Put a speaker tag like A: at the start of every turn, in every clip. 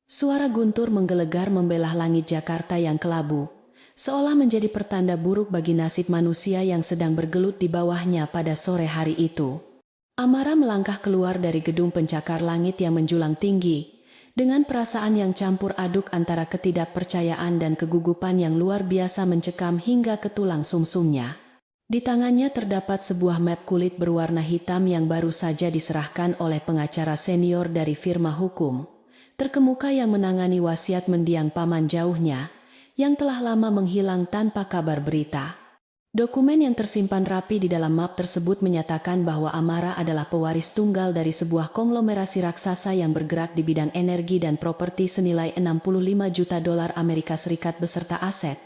A: Suara guntur menggelegar membelah langit Jakarta yang kelabu, seolah menjadi pertanda buruk bagi nasib manusia yang sedang bergelut di bawahnya pada sore hari itu. Amara melangkah keluar dari gedung pencakar langit yang menjulang tinggi, dengan perasaan yang campur aduk antara ketidakpercayaan dan kegugupan yang luar biasa mencekam hingga ke tulang sumsumnya. Di tangannya terdapat sebuah map kulit berwarna hitam yang baru saja diserahkan oleh pengacara senior dari firma hukum terkemuka yang menangani wasiat mendiang paman jauhnya, yang telah lama menghilang tanpa kabar berita. Dokumen yang tersimpan rapi di dalam map tersebut menyatakan bahwa Amara adalah pewaris tunggal dari sebuah konglomerasi raksasa yang bergerak di bidang energi dan properti senilai 65 juta dolar Amerika Serikat beserta aset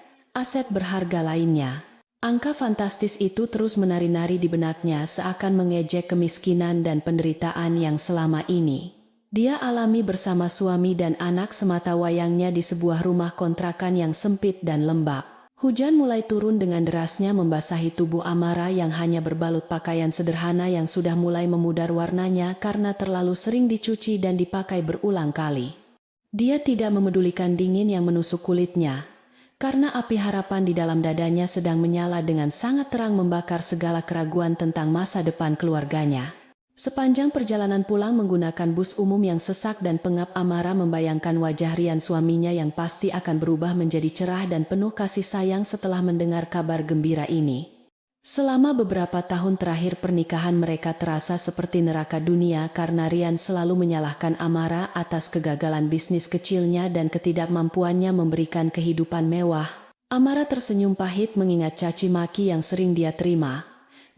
A: berharga lainnya. Angka fantastis itu terus menari-nari di benaknya seakan mengejek kemiskinan dan penderitaan yang selama ini dia alami bersama suami dan anak semata wayangnya di sebuah rumah kontrakan yang sempit dan lembab. Hujan mulai turun dengan derasnya membasahi tubuh Amara yang hanya berbalut pakaian sederhana yang sudah mulai memudar warnanya karena terlalu sering dicuci dan dipakai berulang kali. Dia tidak memedulikan dingin yang menusuk kulitnya, karena api harapan di dalam dadanya sedang menyala dengan sangat terang membakar segala keraguan tentang masa depan keluarganya. Sepanjang perjalanan pulang menggunakan bus umum yang sesak dan pengap, Amara membayangkan wajah Rian suaminya yang pasti akan berubah menjadi cerah dan penuh kasih sayang setelah mendengar kabar gembira ini. Selama beberapa tahun terakhir pernikahan mereka terasa seperti neraka dunia karena Rian selalu menyalahkan Amara atas kegagalan bisnis kecilnya dan ketidakmampuannya memberikan kehidupan mewah. Amara tersenyum pahit mengingat caci maki yang sering dia terima.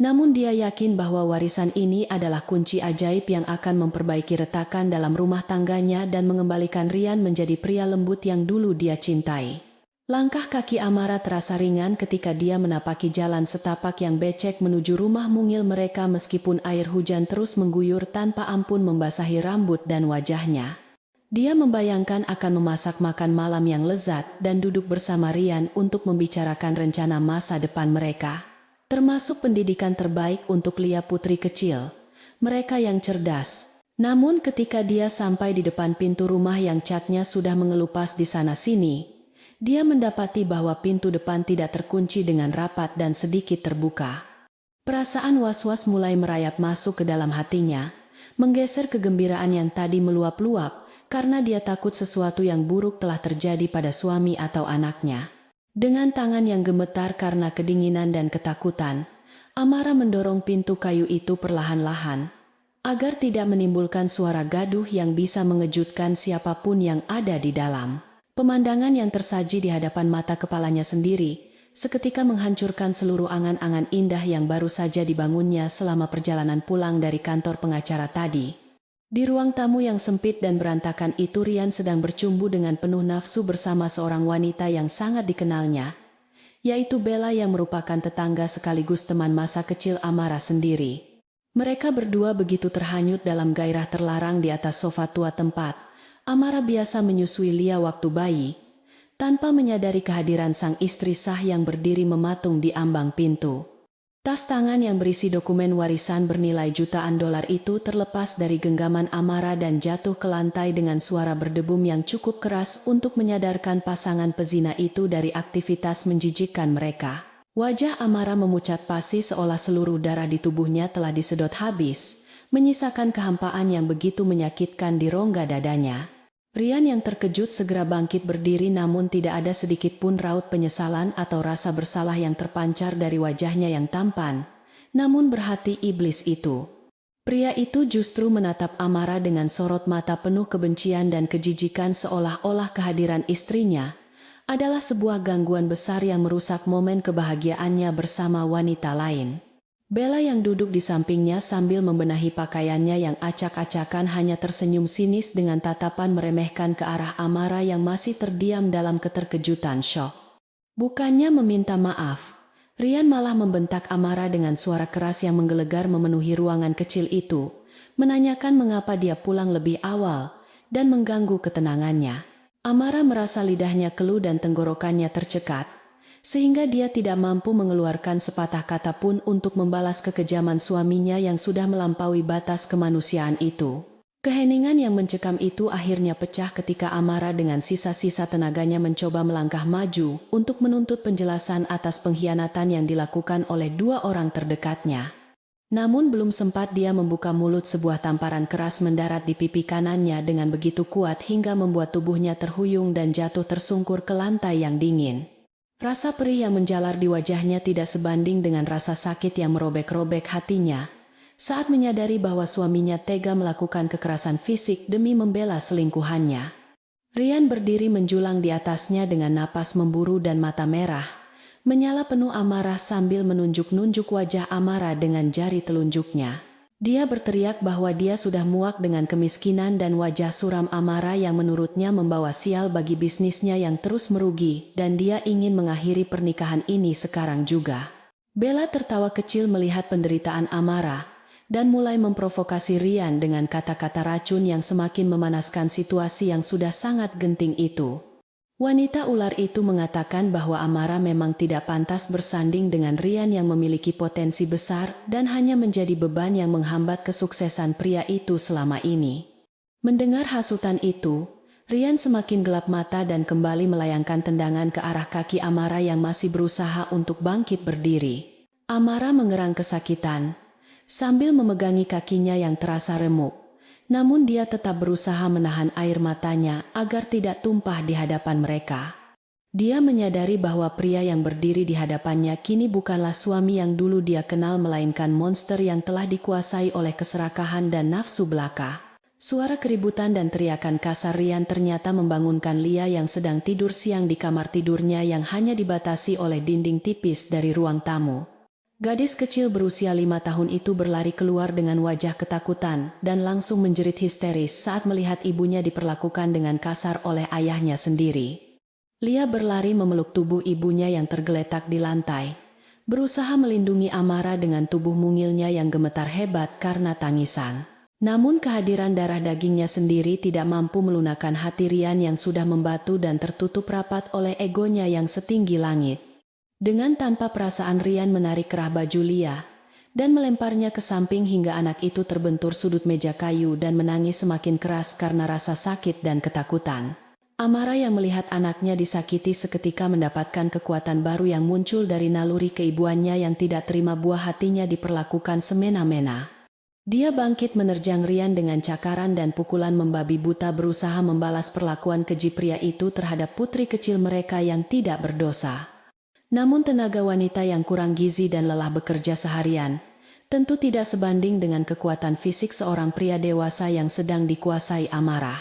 A: Namun dia yakin bahwa warisan ini adalah kunci ajaib yang akan memperbaiki retakan dalam rumah tangganya dan mengembalikan Rian menjadi pria lembut yang dulu dia cintai. Langkah kaki Amara terasa ringan ketika dia menapaki jalan setapak yang becek menuju rumah mungil mereka meskipun air hujan terus mengguyur tanpa ampun membasahi rambut dan wajahnya. Dia membayangkan akan memasak makan malam yang lezat dan duduk bersama Rian untuk membicarakan rencana masa depan mereka. Termasuk pendidikan terbaik untuk Lia putri kecil, mereka yang cerdas. Namun ketika dia sampai di depan pintu rumah yang catnya sudah mengelupas di sana-sini, dia mendapati bahwa pintu depan tidak terkunci dengan rapat dan sedikit terbuka. Perasaan was-was mulai merayap masuk ke dalam hatinya, menggeser kegembiraan yang tadi meluap-luap, karena dia takut sesuatu yang buruk telah terjadi pada suami atau anaknya. Dengan tangan yang gemetar karena kedinginan dan ketakutan, Amara mendorong pintu kayu itu perlahan-lahan, agar tidak menimbulkan suara gaduh yang bisa mengejutkan siapapun yang ada di dalam. Pemandangan yang tersaji di hadapan mata kepalanya sendiri, seketika menghancurkan seluruh angan-angan indah yang baru saja dibangunnya selama perjalanan pulang dari kantor pengacara tadi. Di ruang tamu yang sempit dan berantakan itu Rian sedang bercumbu dengan penuh nafsu bersama seorang wanita yang sangat dikenalnya, yaitu Bella yang merupakan tetangga sekaligus teman masa kecil Amara sendiri. Mereka berdua begitu terhanyut dalam gairah terlarang di atas sofa tua tempat Amara biasa menyusui Lia waktu bayi, tanpa menyadari kehadiran sang istri sah yang berdiri mematung di ambang pintu. Tas tangan yang berisi dokumen warisan bernilai jutaan dolar itu terlepas dari genggaman Amara dan jatuh ke lantai dengan suara berdebum yang cukup keras untuk menyadarkan pasangan pezina itu dari aktivitas menjijikkan mereka. Wajah Amara memucat pasi seolah seluruh darah di tubuhnya telah disedot habis, menyisakan kehampaan yang begitu menyakitkan di rongga dadanya. Rian yang terkejut segera bangkit berdiri namun tidak ada sedikit pun raut penyesalan atau rasa bersalah yang terpancar dari wajahnya yang tampan, namun berhati iblis itu. Pria itu justru menatap Amara dengan sorot mata penuh kebencian dan kejijikan seolah-olah kehadiran istrinya adalah sebuah gangguan besar yang merusak momen kebahagiaannya bersama wanita lain. Bella yang duduk di sampingnya sambil membenahi pakaiannya yang acak-acakan hanya tersenyum sinis dengan tatapan meremehkan ke arah Amara yang masih terdiam dalam keterkejutan syok. Bukannya meminta maaf, Rian malah membentak Amara dengan suara keras yang menggelegar memenuhi ruangan kecil itu, menanyakan mengapa dia pulang lebih awal, dan mengganggu ketenangannya. Amara merasa lidahnya keluh dan tenggorokannya tercekat, sehingga dia tidak mampu mengeluarkan sepatah kata pun untuk membalas kekejaman suaminya yang sudah melampaui batas kemanusiaan itu. Keheningan yang mencekam itu akhirnya pecah ketika Amara dengan sisa-sisa tenaganya mencoba melangkah maju untuk menuntut penjelasan atas pengkhianatan yang dilakukan oleh dua orang terdekatnya. Namun belum sempat dia membuka mulut, sebuah tamparan keras mendarat di pipi kanannya dengan begitu kuat hingga membuat tubuhnya terhuyung dan jatuh tersungkur ke lantai yang dingin. Rasa perih yang menjalar di wajahnya tidak sebanding dengan rasa sakit yang merobek-robek hatinya saat menyadari bahwa suaminya tega melakukan kekerasan fisik demi membela selingkuhannya. Rian berdiri menjulang di atasnya dengan napas memburu dan mata merah, menyala penuh amarah sambil menunjuk-nunjuk wajah Amara dengan jari telunjuknya. Dia berteriak bahwa dia sudah muak dengan kemiskinan dan wajah suram Amara yang menurutnya membawa sial bagi bisnisnya yang terus merugi, dan dia ingin mengakhiri pernikahan ini sekarang juga. Bella tertawa kecil melihat penderitaan Amara dan mulai memprovokasi Rian dengan kata-kata racun yang semakin memanaskan situasi yang sudah sangat genting itu. Wanita ular itu mengatakan bahwa Amara memang tidak pantas bersanding dengan Rian yang memiliki potensi besar dan hanya menjadi beban yang menghambat kesuksesan pria itu selama ini. Mendengar hasutan itu, Rian semakin gelap mata dan kembali melayangkan tendangan ke arah kaki Amara yang masih berusaha untuk bangkit berdiri. Amara mengerang kesakitan sambil memegangi kakinya yang terasa remuk. Namun dia tetap berusaha menahan air matanya agar tidak tumpah di hadapan mereka. Dia menyadari bahwa pria yang berdiri di hadapannya kini bukanlah suami yang dulu dia kenal, melainkan monster yang telah dikuasai oleh keserakahan dan nafsu belaka. Suara keributan dan teriakan kasar Rian ternyata membangunkan Lia yang sedang tidur siang di kamar tidurnya yang hanya dibatasi oleh dinding tipis dari ruang tamu. Gadis kecil berusia 5 tahun itu berlari keluar dengan wajah ketakutan dan langsung menjerit histeris saat melihat ibunya diperlakukan dengan kasar oleh ayahnya sendiri. Lia berlari memeluk tubuh ibunya yang tergeletak di lantai, berusaha melindungi Amara dengan tubuh mungilnya yang gemetar hebat karena tangisan. Namun kehadiran darah dagingnya sendiri tidak mampu melunakkan hati Rian yang sudah membatu dan tertutup rapat oleh egonya yang setinggi langit. Dengan tanpa perasaan Rian menarik kerah baju Lia dan melemparnya ke samping hingga anak itu terbentur sudut meja kayu dan menangis semakin keras karena rasa sakit dan ketakutan. Amara yang melihat anaknya disakiti seketika mendapatkan kekuatan baru yang muncul dari naluri keibuannya yang tidak terima buah hatinya diperlakukan semena-mena. Dia bangkit menerjang Rian dengan cakaran dan pukulan membabi buta, berusaha membalas perlakuan keji pria itu terhadap putri kecil mereka yang tidak berdosa. Namun tenaga wanita yang kurang gizi dan lelah bekerja seharian tentu tidak sebanding dengan kekuatan fisik seorang pria dewasa yang sedang dikuasai amarah.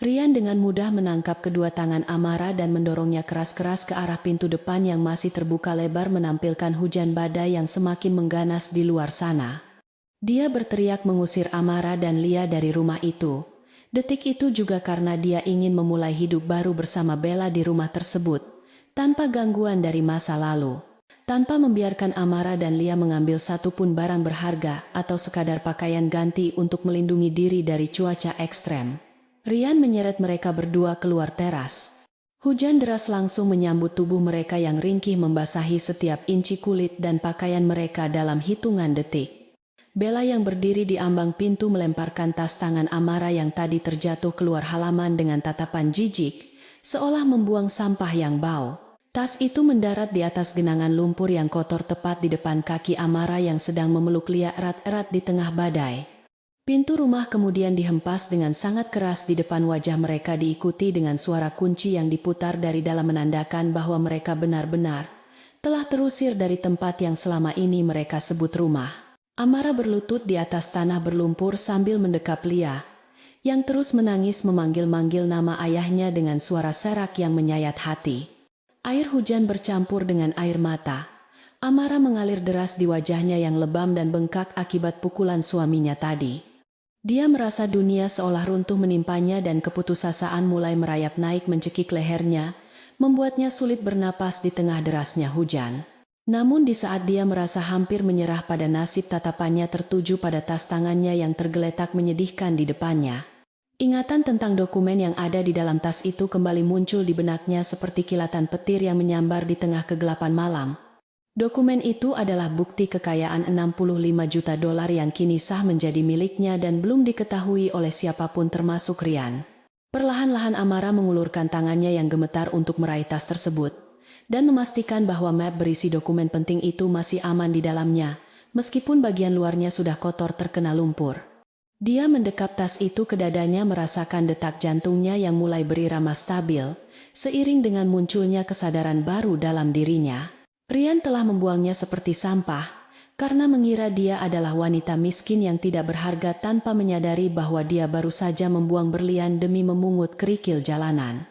A: Rian dengan mudah menangkap kedua tangan Amara dan mendorongnya keras-keras ke arah pintu depan yang masih terbuka lebar, menampilkan hujan badai yang semakin mengganas di luar sana. Dia berteriak mengusir Amara dan Lia dari rumah itu. Detik itu juga karena dia ingin memulai hidup baru bersama Bella di rumah tersebut, tanpa gangguan dari masa lalu. Tanpa membiarkan Amara dan Lia mengambil satupun barang berharga atau sekadar pakaian ganti untuk melindungi diri dari cuaca ekstrem, Rian menyeret mereka berdua keluar teras. Hujan deras langsung menyambut tubuh mereka yang ringkih, membasahi setiap inci kulit dan pakaian mereka dalam hitungan detik. Bella yang berdiri di ambang pintu melemparkan tas tangan Amara yang tadi terjatuh keluar halaman dengan tatapan jijik, seolah membuang sampah yang bau. Tas itu mendarat di atas genangan lumpur yang kotor tepat di depan kaki Amara yang sedang memeluk Lia erat-erat di tengah badai. Pintu rumah kemudian dihempas dengan sangat keras di depan wajah mereka, diikuti dengan suara kunci yang diputar dari dalam, menandakan bahwa mereka benar-benar telah terusir dari tempat yang selama ini mereka sebut rumah. Amara berlutut di atas tanah berlumpur sambil mendekap Lia, yang terus menangis memanggil-manggil nama ayahnya dengan suara serak yang menyayat hati. Air hujan bercampur dengan air mata Amara mengalir deras di wajahnya yang lebam dan bengkak akibat pukulan suaminya tadi. Dia merasa dunia seolah runtuh menimpanya dan keputusasaan mulai merayap naik mencekik lehernya, membuatnya sulit bernapas di tengah derasnya hujan. Namun di saat dia merasa hampir menyerah pada nasib, tatapannya tertuju pada tas tangannya yang tergeletak menyedihkan di depannya. Ingatan tentang dokumen yang ada di dalam tas itu kembali muncul di benaknya seperti kilatan petir yang menyambar di tengah kegelapan malam. Dokumen itu adalah bukti kekayaan 65 juta dolar yang kini sah menjadi miliknya dan belum diketahui oleh siapapun termasuk Ryan. Perlahan-lahan Amara mengulurkan tangannya yang gemetar untuk meraih tas tersebut dan memastikan bahwa map berisi dokumen penting itu masih aman di dalamnya, meskipun bagian luarnya sudah kotor terkena lumpur. Dia mendekap tas itu ke dadanya, merasakan detak jantungnya yang mulai berirama stabil, seiring dengan munculnya kesadaran baru dalam dirinya. Ryan telah membuangnya seperti sampah, karena mengira dia adalah wanita miskin yang tidak berharga tanpa menyadari bahwa dia baru saja membuang berlian demi memungut kerikil jalanan.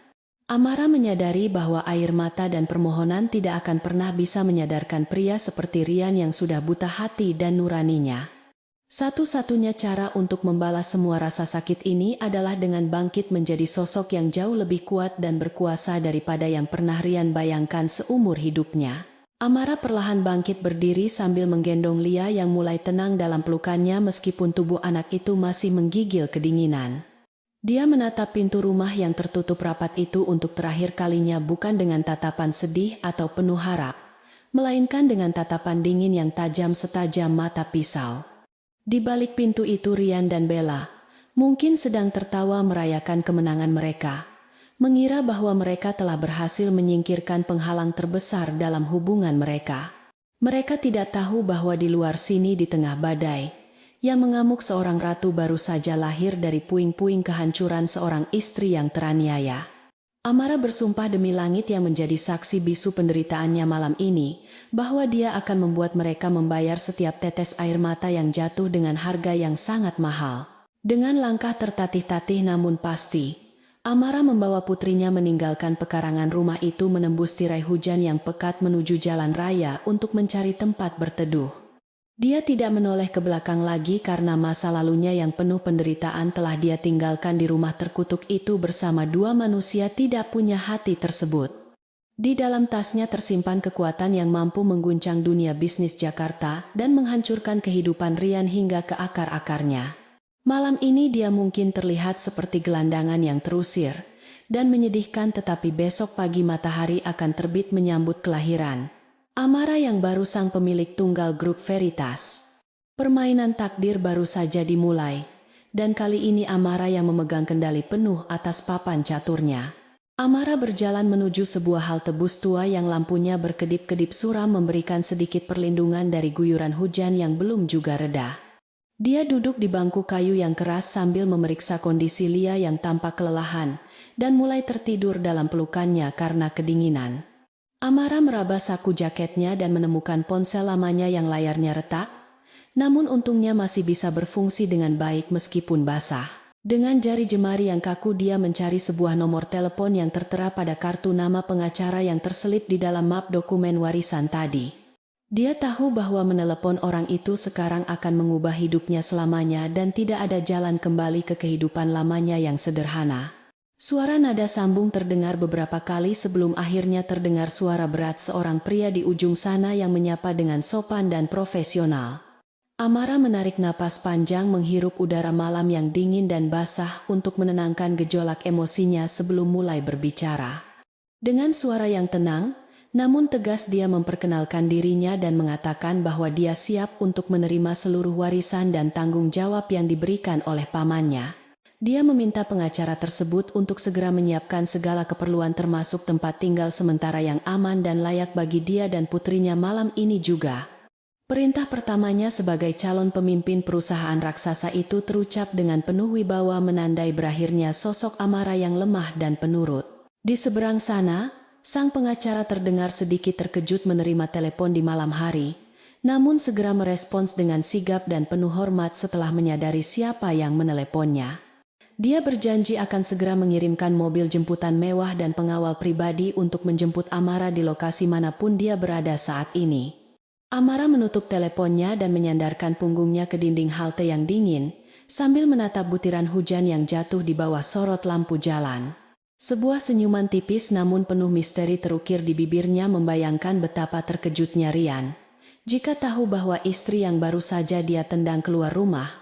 A: Amara menyadari bahwa air mata dan permohonan tidak akan pernah bisa menyadarkan pria seperti Ryan yang sudah buta hati dan nuraninya. Satu-satunya cara untuk membalas semua rasa sakit ini adalah dengan bangkit menjadi sosok yang jauh lebih kuat dan berkuasa daripada yang pernah Ryan bayangkan seumur hidupnya. Amara perlahan bangkit berdiri sambil menggendong Lia yang mulai tenang dalam pelukannya meskipun tubuh anak itu masih menggigil kedinginan. Dia menatap pintu rumah yang tertutup rapat itu untuk terakhir kalinya, bukan dengan tatapan sedih atau penuh harap, melainkan dengan tatapan dingin yang tajam setajam mata pisau. Di balik pintu itu Ryan dan Bella mungkin sedang tertawa merayakan kemenangan mereka, mengira bahwa mereka telah berhasil menyingkirkan penghalang terbesar dalam hubungan mereka. Mereka tidak tahu bahwa di luar sini, di tengah badai yang mengamuk, seorang ratu baru saja lahir dari puing-puing kehancuran seorang istri yang teraniaya. Amara bersumpah demi langit yang menjadi saksi bisu penderitaannya malam ini, bahwa dia akan membuat mereka membayar setiap tetes air mata yang jatuh dengan harga yang sangat mahal. Dengan langkah tertatih-tatih namun pasti, Amara membawa putrinya meninggalkan pekarangan rumah itu, menembus tirai hujan yang pekat menuju jalan raya untuk mencari tempat berteduh. Dia tidak menoleh ke belakang lagi karena masa lalunya yang penuh penderitaan telah dia tinggalkan di rumah terkutuk itu bersama dua manusia tidak punya hati tersebut. Di dalam tasnya tersimpan kekuatan yang mampu mengguncang dunia bisnis Jakarta dan menghancurkan kehidupan Ryan hingga ke akar-akarnya. Malam ini dia mungkin terlihat seperti gelandangan yang terusir dan menyedihkan, tetapi besok pagi matahari akan terbit menyambut kelahiran Amara yang baru, sang pemilik tunggal grup Veritas. Permainan takdir baru saja dimulai, dan kali ini Amara yang memegang kendali penuh atas papan caturnya. Amara berjalan menuju sebuah halte bus tua yang lampunya berkedip-kedip suram, memberikan sedikit perlindungan dari guyuran hujan yang belum juga reda. Dia duduk di bangku kayu yang keras sambil memeriksa kondisi Lia yang tampak kelelahan dan mulai tertidur dalam pelukannya karena kedinginan. Amara meraba saku jaketnya dan menemukan ponsel lamanya yang layarnya retak, namun untungnya masih bisa berfungsi dengan baik meskipun basah. Dengan jari jemari yang kaku dia mencari sebuah nomor telepon yang tertera pada kartu nama pengacara yang terselip di dalam map dokumen warisan tadi. Dia tahu bahwa menelepon orang itu sekarang akan mengubah hidupnya selamanya dan tidak ada jalan kembali ke kehidupan lamanya yang sederhana. Suara nada sambung terdengar beberapa kali sebelum akhirnya terdengar suara berat seorang pria di ujung sana yang menyapa dengan sopan dan profesional. Amara menarik napas panjang, menghirup udara malam yang dingin dan basah untuk menenangkan gejolak emosinya sebelum mulai berbicara. Dengan suara yang tenang namun tegas dia memperkenalkan dirinya dan mengatakan bahwa dia siap untuk menerima seluruh warisan dan tanggung jawab yang diberikan oleh pamannya. Dia meminta pengacara tersebut untuk segera menyiapkan segala keperluan termasuk tempat tinggal sementara yang aman dan layak bagi dia dan putrinya malam ini juga. Perintah pertamanya sebagai calon pemimpin perusahaan raksasa itu terucap dengan penuh wibawa, menandai berakhirnya sosok Amara yang lemah dan penurut. Di seberang sana, sang pengacara terdengar sedikit terkejut menerima telepon di malam hari, namun segera merespons dengan sigap dan penuh hormat setelah menyadari siapa yang meneleponnya. Dia berjanji akan segera mengirimkan mobil jemputan mewah dan pengawal pribadi untuk menjemput Amara di lokasi manapun dia berada saat ini. Amara menutup teleponnya dan menyandarkan punggungnya ke dinding halte yang dingin, sambil menatap butiran hujan yang jatuh di bawah sorot lampu jalan. Sebuah senyuman tipis namun penuh misteri terukir di bibirnya, membayangkan betapa terkejutnya Ryan jika tahu bahwa istri yang baru saja dia tendang keluar rumah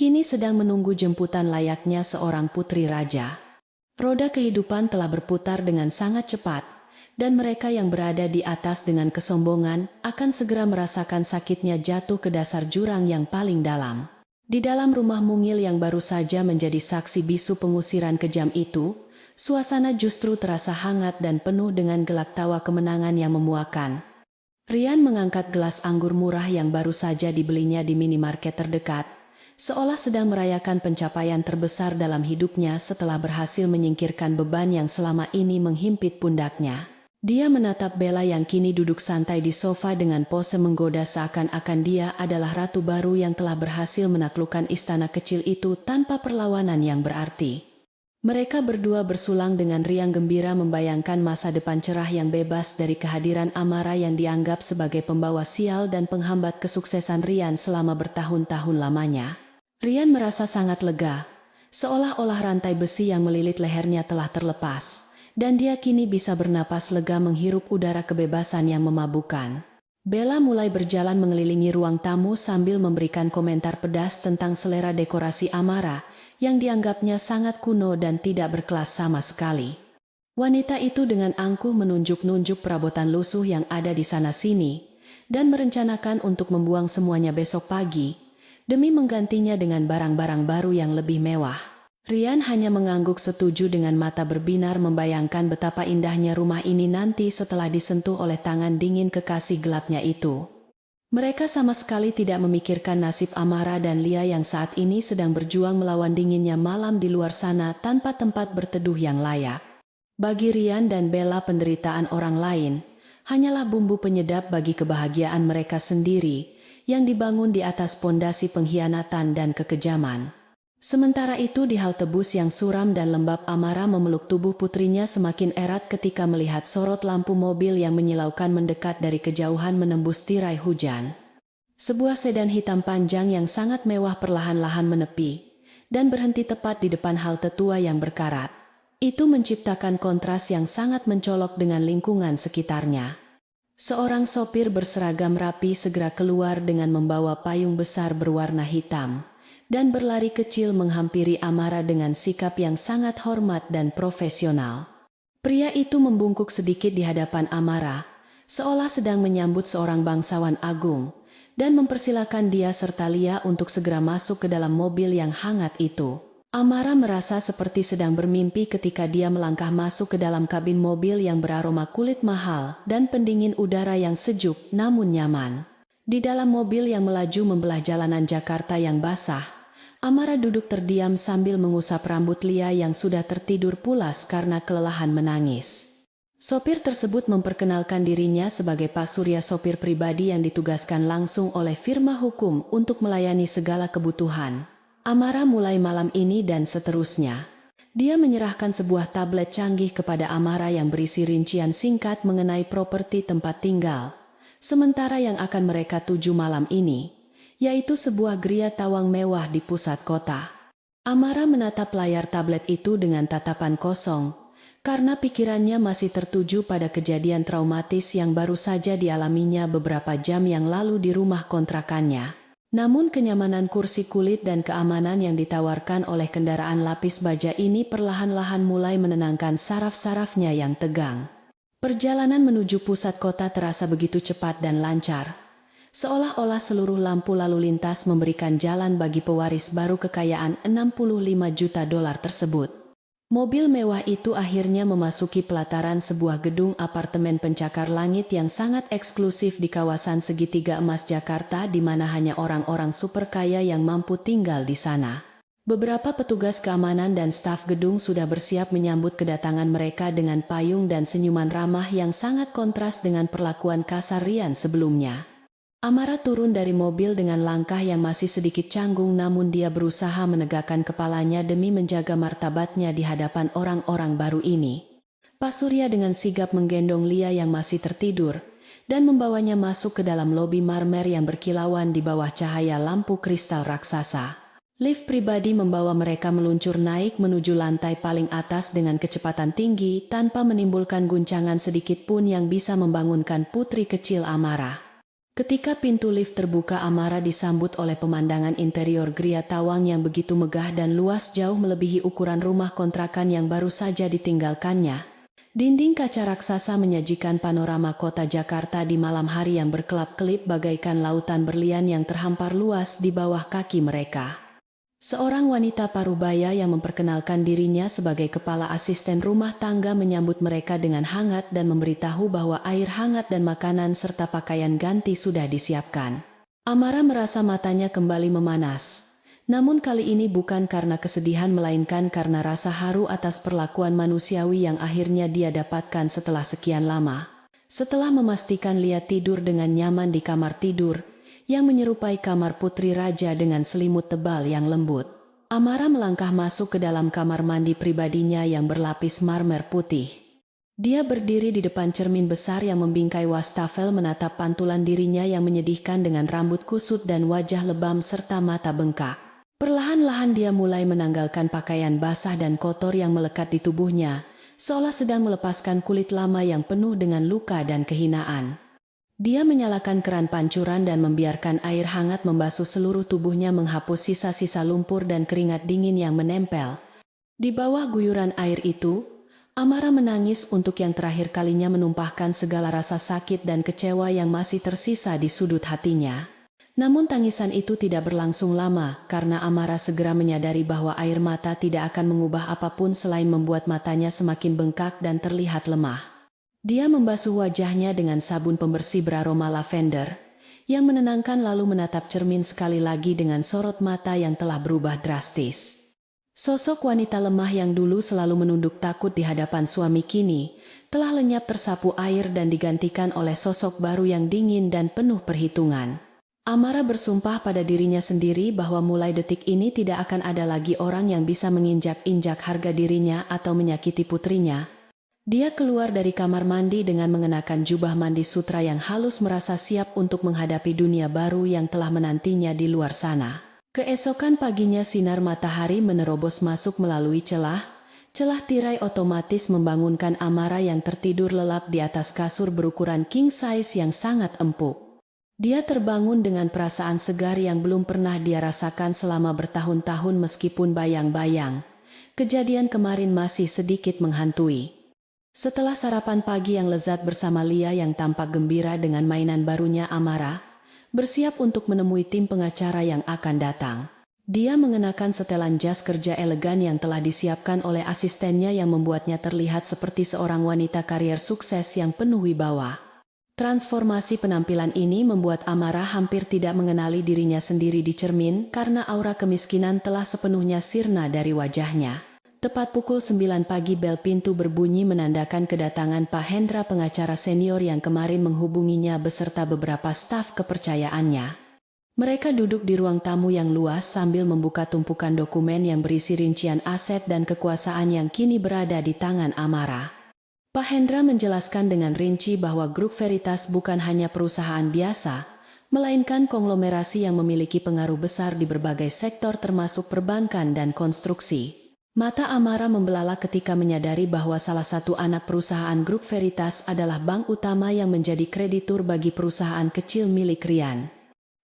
A: kini sedang menunggu jemputan layaknya seorang putri raja. Roda kehidupan telah berputar dengan sangat cepat, dan mereka yang berada di atas dengan kesombongan akan segera merasakan sakitnya jatuh ke dasar jurang yang paling dalam. Di dalam rumah mungil yang baru saja menjadi saksi bisu pengusiran kejam itu, suasana justru terasa hangat dan penuh dengan gelak tawa kemenangan yang memuakan. Rian mengangkat gelas anggur murah yang baru saja dibelinya di minimarket terdekat, seolah sedang merayakan pencapaian terbesar dalam hidupnya setelah berhasil menyingkirkan beban yang selama ini menghimpit pundaknya. Dia menatap Bella yang kini duduk santai di sofa dengan pose menggoda seakan-akan dia adalah ratu baru yang telah berhasil menaklukkan istana kecil itu tanpa perlawanan yang berarti. Mereka berdua bersulang dengan riang gembira membayangkan masa depan cerah yang bebas dari kehadiran Amara yang dianggap sebagai pembawa sial dan penghambat kesuksesan Rian selama bertahun-tahun lamanya. Rian merasa sangat lega, seolah-olah rantai besi yang melilit lehernya telah terlepas. Dan dia kini bisa bernapas lega menghirup udara kebebasan yang memabukkan. Bella mulai berjalan mengelilingi ruang tamu sambil memberikan komentar pedas tentang selera dekorasi Amara, yang dianggapnya sangat kuno dan tidak berkelas sama sekali. Wanita itu dengan angkuh menunjuk-nunjuk perabotan lusuh yang ada di sana-sini, dan merencanakan untuk membuang semuanya besok pagi, demi menggantinya dengan barang-barang baru yang lebih mewah. Rian hanya mengangguk setuju dengan mata berbinar membayangkan betapa indahnya rumah ini nanti setelah disentuh oleh tangan dingin kekasih gelapnya itu. Mereka sama sekali tidak memikirkan nasib Amara dan Lia yang saat ini sedang berjuang melawan dinginnya malam di luar sana tanpa tempat berteduh yang layak. Bagi Rian dan Bella penderitaan orang lain hanyalah bumbu penyedap bagi kebahagiaan mereka sendiri yang dibangun di atas pondasi pengkhianatan dan kekejaman. Sementara itu di halte bus yang suram dan lembab Amara memeluk tubuh putrinya semakin erat ketika melihat sorot lampu mobil yang menyilaukan mendekat dari kejauhan menembus tirai hujan. Sebuah sedan hitam panjang yang sangat mewah perlahan-lahan menepi dan berhenti tepat di depan halte tua yang berkarat. Itu menciptakan kontras yang sangat mencolok dengan lingkungan sekitarnya. Seorang sopir berseragam rapi segera keluar dengan membawa payung besar berwarna hitam dan berlari kecil menghampiri Amara dengan sikap yang sangat hormat dan profesional. Pria itu membungkuk sedikit di hadapan Amara, seolah sedang menyambut seorang bangsawan agung, dan mempersilakan dia serta Lia untuk segera masuk ke dalam mobil yang hangat itu. Amara merasa seperti sedang bermimpi ketika dia melangkah masuk ke dalam kabin mobil yang beraroma kulit mahal dan pendingin udara yang sejuk namun nyaman. Di dalam mobil yang melaju membelah jalanan Jakarta yang basah, Amara duduk terdiam sambil mengusap rambut Lia yang sudah tertidur pulas karena kelelahan menangis. Sopir tersebut memperkenalkan dirinya sebagai Pak Surya, sopir pribadi yang ditugaskan langsung oleh firma hukum untuk melayani segala kebutuhan Amara mulai malam ini dan seterusnya. Dia menyerahkan sebuah tablet canggih kepada Amara yang berisi rincian singkat mengenai properti tempat tinggal sementara yang akan mereka tuju malam ini, yaitu sebuah geria tawang mewah di pusat kota. Amara menatap layar tablet itu dengan tatapan kosong, karena pikirannya masih tertuju pada kejadian traumatis yang baru saja dialaminya beberapa jam yang lalu di rumah kontrakannya. Namun kenyamanan kursi kulit dan keamanan yang ditawarkan oleh kendaraan lapis baja ini perlahan-lahan mulai menenangkan saraf-sarafnya yang tegang. Perjalanan menuju pusat kota terasa begitu cepat dan lancar, seolah-olah seluruh lampu lalu lintas memberikan jalan bagi pewaris baru kekayaan 65 juta dolar tersebut. Mobil mewah itu akhirnya memasuki pelataran sebuah gedung apartemen pencakar langit yang sangat eksklusif di kawasan Segitiga Emas Jakarta, di mana hanya orang-orang super kaya yang mampu tinggal di sana. Beberapa petugas keamanan dan staf gedung sudah bersiap menyambut kedatangan mereka dengan payung dan senyuman ramah yang sangat kontras dengan perlakuan kasar Rian sebelumnya. Amara turun dari mobil dengan langkah yang masih sedikit canggung, namun dia berusaha menegakkan kepalanya demi menjaga martabatnya di hadapan orang-orang baru ini. Pak Surya dengan sigap menggendong Lia yang masih tertidur dan membawanya masuk ke dalam lobi marmer yang berkilauan di bawah cahaya lampu kristal raksasa. Lift pribadi membawa mereka meluncur naik menuju lantai paling atas dengan kecepatan tinggi tanpa menimbulkan guncangan sedikit pun yang bisa membangunkan putri kecil Amara. Ketika pintu lift terbuka, Amara disambut oleh pemandangan interior geria tawang yang begitu megah dan luas, jauh melebihi ukuran rumah kontrakan yang baru saja ditinggalkannya. Dinding kaca raksasa menyajikan panorama kota Jakarta di malam hari yang berkelap-kelip bagaikan lautan berlian yang terhampar luas di bawah kaki mereka. Seorang wanita parubaya yang memperkenalkan dirinya sebagai kepala asisten rumah tangga menyambut mereka dengan hangat dan memberitahu bahwa air hangat dan makanan serta pakaian ganti sudah disiapkan. Amara merasa matanya kembali memanas. Namun kali ini bukan karena kesedihan melainkan karena rasa haru atas perlakuan manusiawi yang akhirnya dia dapatkan setelah sekian lama. Setelah memastikan Lia tidur dengan nyaman di kamar tidur, yang menyerupai kamar putri raja dengan selimut tebal yang lembut, Amara melangkah masuk ke dalam kamar mandi pribadinya yang berlapis marmer putih. Dia berdiri di depan cermin besar yang membingkai wastafel menatap pantulan dirinya yang menyedihkan dengan rambut kusut dan wajah lebam serta mata bengkak. Perlahan-lahan dia mulai menanggalkan pakaian basah dan kotor yang melekat di tubuhnya, seolah sedang melepaskan kulit lama yang penuh dengan luka dan kehinaan. Dia menyalakan keran pancuran dan membiarkan air hangat membasuh seluruh tubuhnya menghapus sisa-sisa lumpur dan keringat dingin yang menempel. Di bawah guyuran air itu, Amara menangis untuk yang terakhir kalinya menumpahkan segala rasa sakit dan kecewa yang masih tersisa di sudut hatinya. Namun tangisan itu tidak berlangsung lama karena Amara segera menyadari bahwa air mata tidak akan mengubah apapun selain membuat matanya semakin bengkak dan terlihat lemah. Dia membasuh wajahnya dengan sabun pembersih beraroma lavender yang menenangkan lalu menatap cermin sekali lagi dengan sorot mata yang telah berubah drastis. Sosok wanita lemah yang dulu selalu menunduk takut di hadapan suami kini telah lenyap tersapu air dan digantikan oleh sosok baru yang dingin dan penuh perhitungan. Amara bersumpah pada dirinya sendiri bahwa mulai detik ini tidak akan ada lagi orang yang bisa menginjak-injak harga dirinya atau menyakiti putrinya. Dia keluar dari kamar mandi dengan mengenakan jubah mandi sutra yang halus merasa siap untuk menghadapi dunia baru yang telah menantinya di luar sana. Keesokan paginya sinar matahari menerobos masuk melalui celah tirai otomatis membangunkan Amara yang tertidur lelap di atas kasur berukuran king size yang sangat empuk. Dia terbangun dengan perasaan segar yang belum pernah dia rasakan selama bertahun-tahun meskipun bayang-bayang. Kejadian kemarin masih sedikit menghantui. Setelah sarapan pagi yang lezat bersama Lia yang tampak gembira dengan mainan barunya Amara, bersiap untuk menemui tim pengacara yang akan datang. Dia mengenakan setelan jas kerja elegan yang telah disiapkan oleh asistennya yang membuatnya terlihat seperti seorang wanita karier sukses yang penuh wibawa. Transformasi penampilan ini membuat Amara hampir tidak mengenali dirinya sendiri di cermin karena aura kemiskinan telah sepenuhnya sirna dari wajahnya. Tepat pukul 9 pagi bel pintu berbunyi menandakan kedatangan Pak Hendra pengacara senior yang kemarin menghubunginya beserta beberapa staf kepercayaannya. Mereka duduk di ruang tamu yang luas sambil membuka tumpukan dokumen yang berisi rincian aset dan kekuasaan yang kini berada di tangan Amara. Pak Hendra menjelaskan dengan rinci bahwa Grup Veritas bukan hanya perusahaan biasa, melainkan konglomerasi yang memiliki pengaruh besar di berbagai sektor termasuk perbankan dan konstruksi. Mata Amara membelalak ketika menyadari bahwa salah satu anak perusahaan Grup Veritas adalah bank utama yang menjadi kreditur bagi perusahaan kecil milik Rian.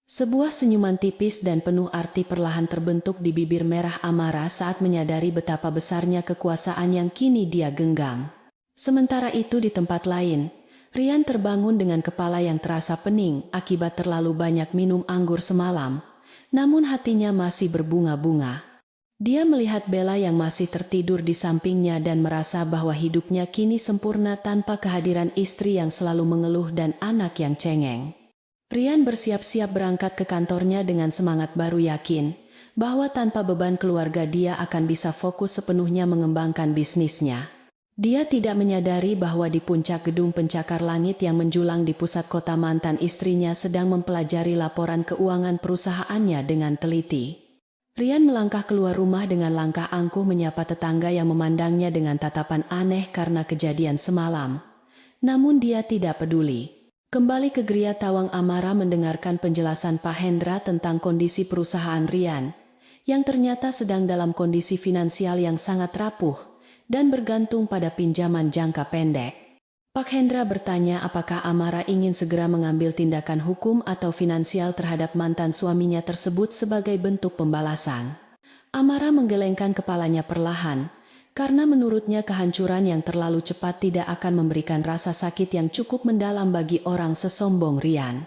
A: Sebuah senyuman tipis dan penuh arti perlahan terbentuk di bibir merah Amara saat menyadari betapa besarnya kekuasaan yang kini dia genggam. Sementara itu di tempat lain, Rian terbangun dengan kepala yang terasa pening akibat terlalu banyak minum anggur semalam, namun hatinya masih berbunga-bunga. Dia melihat Bella yang masih tertidur di sampingnya dan merasa bahwa hidupnya kini sempurna tanpa kehadiran istri yang selalu mengeluh dan anak yang cengeng. Rian bersiap-siap berangkat ke kantornya dengan semangat baru yakin bahwa tanpa beban keluarga dia akan bisa fokus sepenuhnya mengembangkan bisnisnya. Dia tidak menyadari bahwa di puncak gedung pencakar langit yang menjulang di pusat kota mantan istrinya sedang mempelajari laporan keuangan perusahaannya dengan teliti. Rian melangkah keluar rumah dengan langkah angkuh menyapa tetangga yang memandangnya dengan tatapan aneh karena kejadian semalam. Namun dia tidak peduli. Kembali ke Gria Tawang, Amara mendengarkan penjelasan Pak Hendra tentang kondisi perusahaan Rian, yang ternyata sedang dalam kondisi finansial yang sangat rapuh dan bergantung pada pinjaman jangka pendek. Pak Hendra bertanya apakah Amara ingin segera mengambil tindakan hukum atau finansial terhadap mantan suaminya tersebut sebagai bentuk pembalasan. Amara menggelengkan kepalanya perlahan, Karena menurutnya kehancuran yang terlalu cepat tidak akan memberikan rasa sakit yang cukup mendalam bagi orang sesombong Ryan.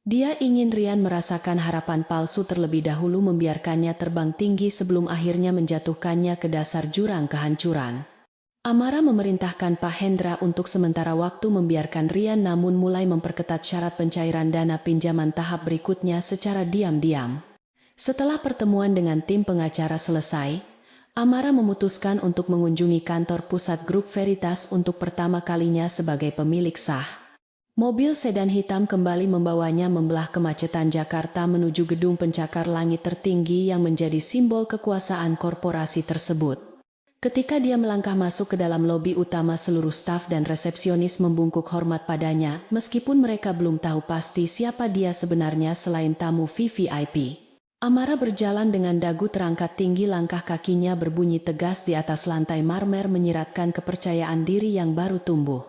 A: Dia ingin Ryan merasakan harapan palsu terlebih dahulu, membiarkannya terbang tinggi sebelum akhirnya menjatuhkannya ke dasar jurang kehancuran. Amara memerintahkan Pak Hendra untuk sementara waktu membiarkan Ryan, namun mulai memperketat syarat pencairan dana pinjaman tahap berikutnya secara diam-diam. Setelah pertemuan dengan tim pengacara selesai, Amara memutuskan untuk mengunjungi kantor pusat grup Veritas untuk pertama kalinya sebagai pemilik sah. Mobil sedan hitam kembali membawanya membelah kemacetan Jakarta menuju gedung pencakar langit tertinggi yang menjadi simbol kekuasaan korporasi tersebut. Ketika dia melangkah masuk ke dalam lobi utama, seluruh staf dan resepsionis membungkuk hormat padanya, meskipun mereka belum tahu pasti siapa dia sebenarnya selain tamu VVIP. Amara berjalan dengan dagu terangkat tinggi, langkah kakinya berbunyi tegas di atas lantai marmer menyiratkan kepercayaan diri yang baru tumbuh.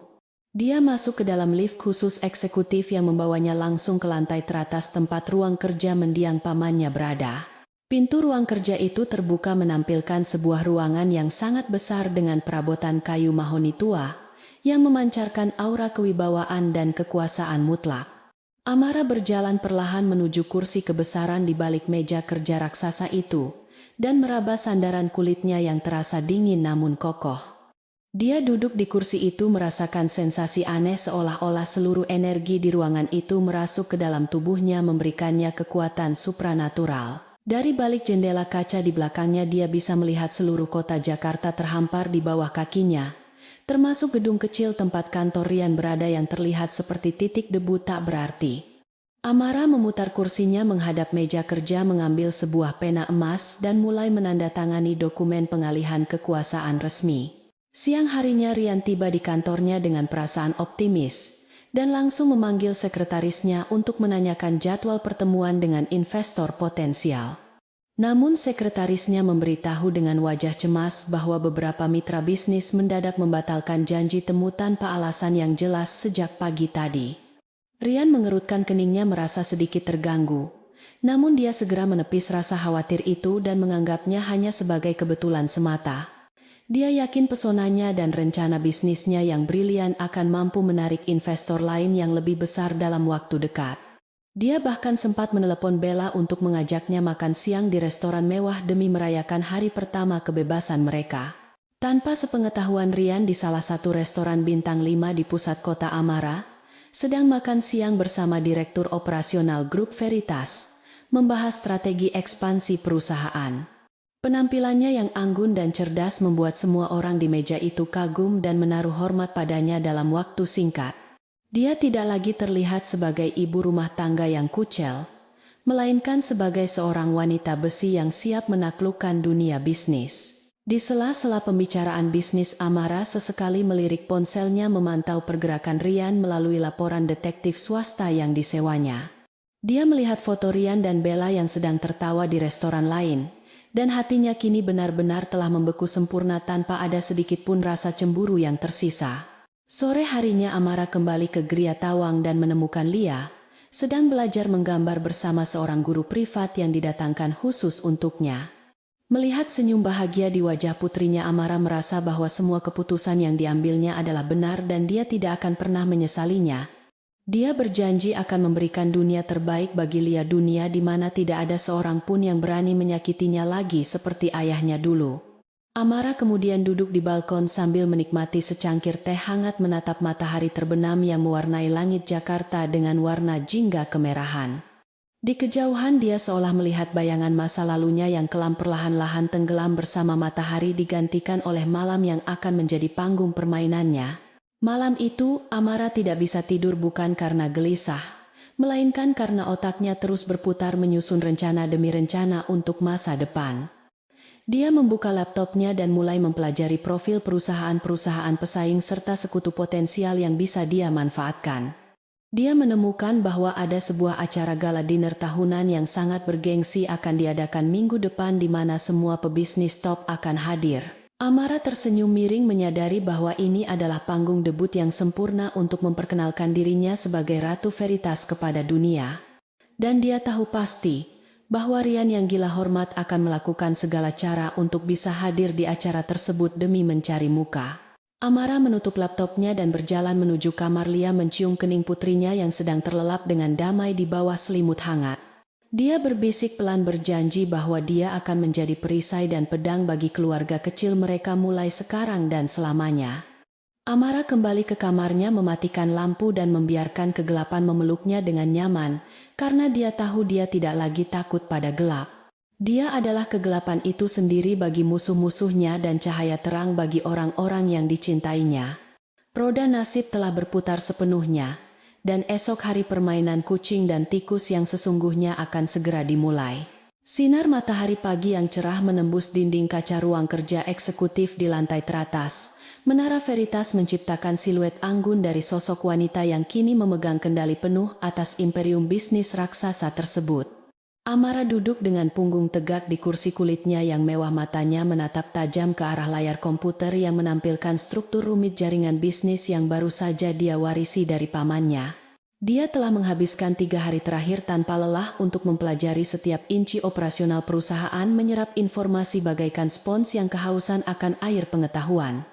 A: Dia masuk ke dalam lift khusus eksekutif yang membawanya langsung ke lantai teratas tempat ruang kerja mendiang pamannya berada. Pintu ruang kerja itu terbuka menampilkan sebuah ruangan yang sangat besar dengan perabotan kayu mahoni tua yang memancarkan aura kewibawaan dan kekuasaan mutlak. Amara berjalan perlahan menuju kursi kebesaran di balik meja kerja raksasa itu dan meraba sandaran kulitnya yang terasa dingin namun kokoh. Dia duduk di kursi itu merasakan sensasi aneh, seolah-olah seluruh energi di ruangan itu merasuk ke dalam tubuhnya, memberikannya kekuatan supranatural. Dari balik jendela kaca di belakangnya dia bisa melihat seluruh kota Jakarta terhampar di bawah kakinya, termasuk gedung kecil tempat kantor Ryan berada yang terlihat seperti titik debu tak berarti. Amara memutar kursinya menghadap meja kerja, mengambil sebuah pena emas dan mulai menandatangani dokumen pengalihan kekuasaan resmi. Siang harinya Ryan tiba di kantornya dengan perasaan optimis dan langsung memanggil sekretarisnya untuk menanyakan jadwal pertemuan dengan investor potensial. Namun sekretarisnya memberitahu dengan wajah cemas bahwa beberapa mitra bisnis mendadak membatalkan janji temu tanpa alasan yang jelas sejak pagi tadi. Ryan mengerutkan keningnya merasa sedikit terganggu, namun dia segera menepis rasa khawatir itu dan menganggapnya hanya sebagai kebetulan semata. Dia yakin pesonanya dan rencana bisnisnya yang brilian akan mampu menarik investor lain yang lebih besar dalam waktu dekat. Dia bahkan sempat menelepon Bella untuk mengajaknya makan siang di restoran mewah demi merayakan hari pertama kebebasan mereka. Tanpa sepengetahuan Ryan, di salah satu restoran bintang 5 di pusat kota, Amara sedang makan siang bersama Direktur Operasional Grup Veritas, membahas strategi ekspansi perusahaan. Penampilannya yang anggun dan cerdas membuat semua orang di meja itu kagum dan menaruh hormat padanya dalam waktu singkat. Dia tidak lagi terlihat sebagai ibu rumah tangga yang kucel, melainkan sebagai seorang wanita besi yang siap menaklukkan dunia bisnis. Di sela-sela pembicaraan bisnis, Amara sesekali melirik ponselnya memantau pergerakan Ryan melalui laporan detektif swasta yang disewanya. Dia melihat foto Ryan dan Bella yang sedang tertawa di restoran lain, dan hatinya kini benar-benar telah membeku sempurna tanpa ada sedikit pun rasa cemburu yang tersisa. Sore harinya Amara kembali ke Gria Tawang dan menemukan Lia sedang belajar menggambar bersama seorang guru privat yang didatangkan khusus untuknya. Melihat senyum bahagia di wajah putrinya, Amara merasa bahwa semua keputusan yang diambilnya adalah benar dan dia tidak akan pernah menyesalinya. Dia berjanji akan memberikan dunia terbaik bagi Lia, dunia di mana tidak ada seorang pun yang berani menyakitinya lagi seperti ayahnya dulu. Amara kemudian duduk di balkon sambil menikmati secangkir teh hangat, menatap matahari terbenam yang mewarnai langit Jakarta dengan warna jingga kemerahan. Di kejauhan dia seolah melihat bayangan masa lalunya yang kelam perlahan-lahan tenggelam bersama matahari, digantikan oleh malam yang akan menjadi panggung permainannya. Malam itu Amara tidak bisa tidur, bukan karena gelisah, melainkan karena otaknya terus berputar menyusun rencana demi rencana untuk masa depan. Dia membuka laptopnya dan mulai mempelajari profil perusahaan-perusahaan pesaing serta sekutu potensial yang bisa dia manfaatkan. Dia menemukan bahwa ada sebuah acara gala dinner tahunan yang sangat bergengsi akan diadakan minggu depan di mana semua pebisnis top akan hadir. Amara tersenyum miring menyadari bahwa ini adalah panggung debut yang sempurna untuk memperkenalkan dirinya sebagai Ratu Veritas kepada dunia. Dan dia tahu pasti bahwa Rian yang gila hormat akan melakukan segala cara untuk bisa hadir di acara tersebut demi mencari muka. Amara menutup laptopnya dan berjalan menuju kamar Lia mencium kening putrinya yang sedang terlelap dengan damai di bawah selimut hangat. Dia berbisik pelan berjanji bahwa dia akan menjadi perisai dan pedang bagi keluarga kecil mereka mulai sekarang dan selamanya. Amara kembali ke kamarnya mematikan lampu dan membiarkan kegelapan memeluknya dengan nyaman, karena dia tahu dia tidak lagi takut pada gelap. Dia adalah kegelapan itu sendiri bagi musuh-musuhnya dan cahaya terang bagi orang-orang yang dicintainya. Roda nasib telah berputar sepenuhnya, dan esok hari permainan kucing dan tikus yang sesungguhnya akan segera dimulai. Sinar matahari pagi yang cerah menembus dinding kaca ruang kerja eksekutif di lantai teratas. Menara Veritas menciptakan siluet anggun dari sosok wanita yang kini memegang kendali penuh atas imperium bisnis raksasa tersebut. Amara duduk dengan punggung tegak di kursi kulitnya yang mewah, matanya menatap tajam ke arah layar komputer yang menampilkan struktur rumit jaringan bisnis yang baru saja dia warisi dari pamannya. Dia telah menghabiskan 3 hari terakhir tanpa lelah untuk mempelajari setiap inci operasional perusahaan, menyerap informasi bagaikan spons yang kehausan akan air pengetahuan.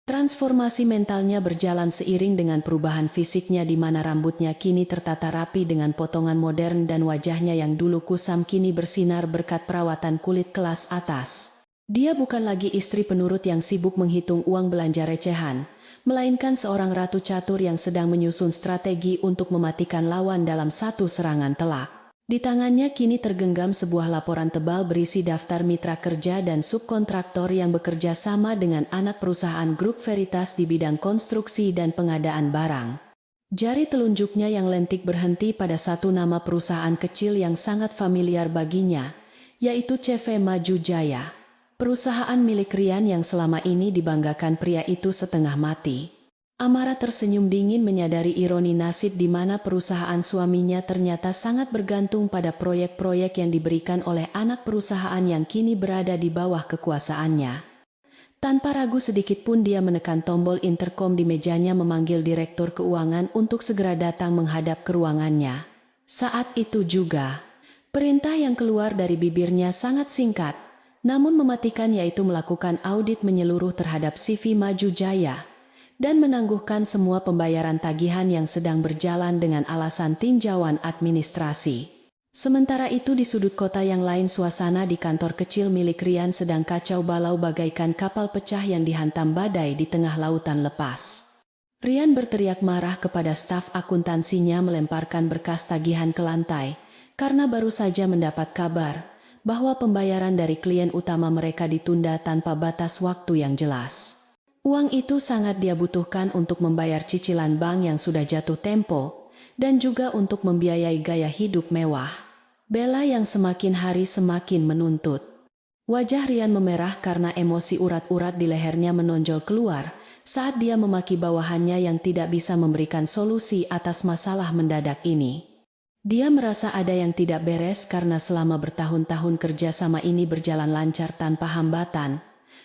A: Transformasi mentalnya berjalan seiring dengan perubahan fisiknya di mana rambutnya kini tertata rapi dengan potongan modern dan wajahnya yang dulu kusam kini bersinar berkat perawatan kulit kelas atas. Dia bukan lagi istri penurut yang sibuk menghitung uang belanja recehan, melainkan seorang ratu catur yang sedang menyusun strategi untuk mematikan lawan dalam satu serangan telak. Di tangannya kini tergenggam sebuah laporan tebal berisi daftar mitra kerja dan subkontraktor yang bekerja sama dengan anak perusahaan grup Veritas di bidang konstruksi dan pengadaan barang. Jari telunjuknya yang lentik berhenti pada satu nama perusahaan kecil yang sangat familiar baginya, yaitu CV Maju Jaya. Perusahaan milik Rian yang selama ini dibanggakan pria itu setengah mati. Amara tersenyum dingin menyadari ironi nasib di mana perusahaan suaminya ternyata sangat bergantung pada proyek-proyek yang diberikan oleh anak perusahaan yang kini berada di bawah kekuasaannya. Tanpa ragu sedikit pun dia menekan tombol interkom di mejanya memanggil direktur keuangan untuk segera datang menghadap ke ruangannya. Saat itu juga, perintah yang keluar dari bibirnya sangat singkat, namun mematikan, yaitu melakukan audit menyeluruh terhadap CV Maju Jaya dan menangguhkan semua pembayaran tagihan yang sedang berjalan dengan alasan tinjauan administrasi. Sementara itu di sudut kota yang lain, suasana di kantor kecil milik Rian sedang kacau balau bagaikan kapal pecah yang dihantam badai di tengah lautan lepas. Rian berteriak marah kepada staf akuntansinya melemparkan berkas tagihan ke lantai, karena baru saja mendapat kabar bahwa pembayaran dari klien utama mereka ditunda tanpa batas waktu yang jelas. Uang itu sangat dia butuhkan untuk membayar cicilan bank yang sudah jatuh tempo, dan juga untuk membiayai gaya hidup mewah. Bella yang semakin hari semakin menuntut. Wajah Rian memerah karena emosi urat-urat di lehernya menonjol keluar saat dia memaki bawahannya yang tidak bisa memberikan solusi atas masalah mendadak ini. Dia merasa ada yang tidak beres karena selama bertahun-tahun kerja sama ini berjalan lancar tanpa hambatan.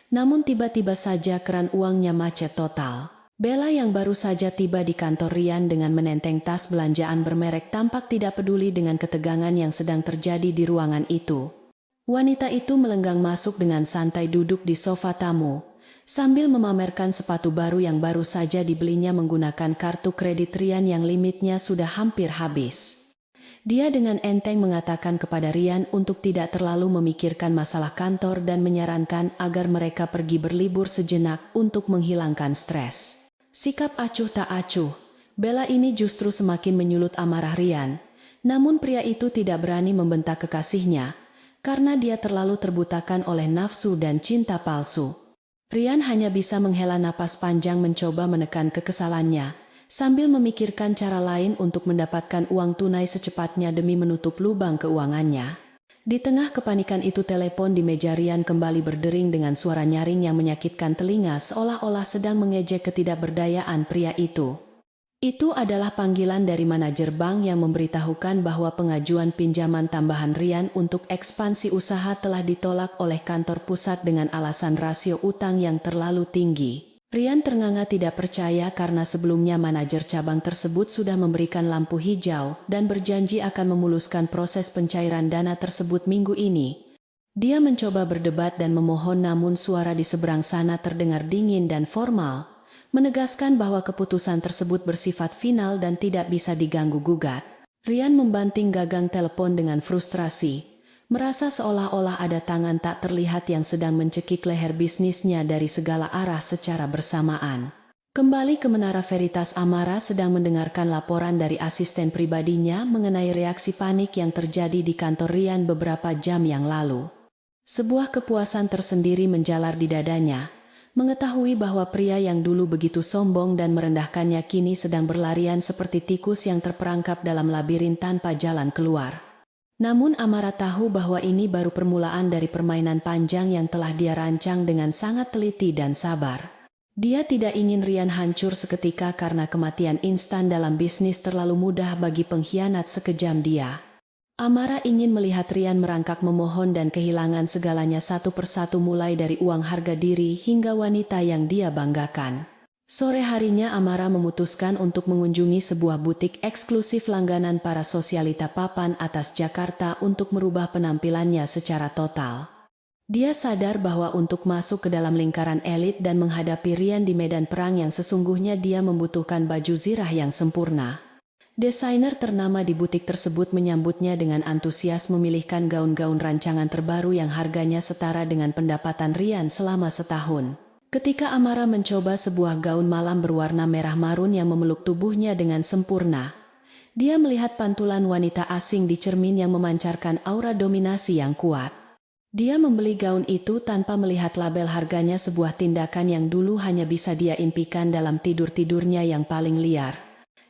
A: Namun tiba-tiba saja keran uangnya macet total. Bella yang baru saja tiba di kantor Rian dengan menenteng tas belanjaan bermerek tampak tidak peduli dengan ketegangan yang sedang terjadi di ruangan itu. Wanita itu melenggang masuk dengan santai duduk di sofa tamu, sambil memamerkan sepatu baru yang baru saja dibelinya menggunakan kartu kredit Rian yang limitnya sudah hampir habis. Dia dengan enteng mengatakan kepada Rian untuk tidak terlalu memikirkan masalah kantor dan menyarankan agar mereka pergi berlibur sejenak untuk menghilangkan stres. Sikap acuh tak acuh, Bella ini justru semakin menyulut amarah Rian. Namun pria itu tidak berani membentak kekasihnya, karena dia terlalu terbutakan oleh nafsu dan cinta palsu. Rian hanya bisa menghela napas panjang mencoba menekan kekesalannya, sambil memikirkan cara lain untuk mendapatkan uang tunai secepatnya demi menutup lubang keuangannya. Di tengah kepanikan itu telepon di meja Rian kembali berdering dengan suara nyaring yang menyakitkan telinga seolah-olah sedang mengejek ketidakberdayaan pria itu. Itu adalah panggilan dari manajer bank yang memberitahukan bahwa pengajuan pinjaman tambahan Rian untuk ekspansi usaha telah ditolak oleh kantor pusat dengan alasan rasio utang yang terlalu tinggi. Rian ternganga tidak percaya karena sebelumnya manajer cabang tersebut sudah memberikan lampu hijau dan berjanji akan memuluskan proses pencairan dana tersebut minggu ini. Dia mencoba berdebat dan memohon namun suara di seberang sana terdengar dingin dan formal, menegaskan bahwa keputusan tersebut bersifat final dan tidak bisa diganggu-gugat. Rian membanting gagang telepon dengan frustrasi, merasa seolah-olah ada tangan tak terlihat yang sedang mencekik leher bisnisnya dari segala arah secara bersamaan. Kembali ke Menara Veritas, Amara sedang mendengarkan laporan dari asisten pribadinya mengenai reaksi panik yang terjadi di kantor Rian beberapa jam yang lalu. Sebuah kepuasan tersendiri menjalar di dadanya, mengetahui bahwa pria yang dulu begitu sombong dan merendahkannya kini sedang berlarian seperti tikus yang terperangkap dalam labirin tanpa jalan keluar. Namun Amara tahu bahwa ini baru permulaan dari permainan panjang yang telah dia rancang dengan sangat teliti dan sabar. Dia tidak ingin Rian hancur seketika karena kematian instan dalam bisnis terlalu mudah bagi pengkhianat sekejam dia. Amara ingin melihat Rian merangkak memohon dan kehilangan segalanya satu persatu mulai dari uang harga diri hingga wanita yang dia banggakan. Sore harinya Amara memutuskan untuk mengunjungi sebuah butik eksklusif langganan para sosialita papan atas Jakarta untuk merubah penampilannya secara total. Dia sadar bahwa untuk masuk ke dalam lingkaran elit dan menghadapi Rian di medan perang yang sesungguhnya dia membutuhkan baju zirah yang sempurna. Desainer ternama di butik tersebut menyambutnya dengan antusias memilihkan gaun-gaun rancangan terbaru yang harganya setara dengan pendapatan Rian selama setahun. Ketika Amara mencoba sebuah gaun malam berwarna merah marun yang memeluk tubuhnya dengan sempurna, dia melihat pantulan wanita asing di cermin yang memancarkan aura dominasi yang kuat. Dia membeli gaun itu tanpa melihat label harganya, sebuah tindakan yang dulu hanya bisa dia impikan dalam tidur-tidurnya yang paling liar.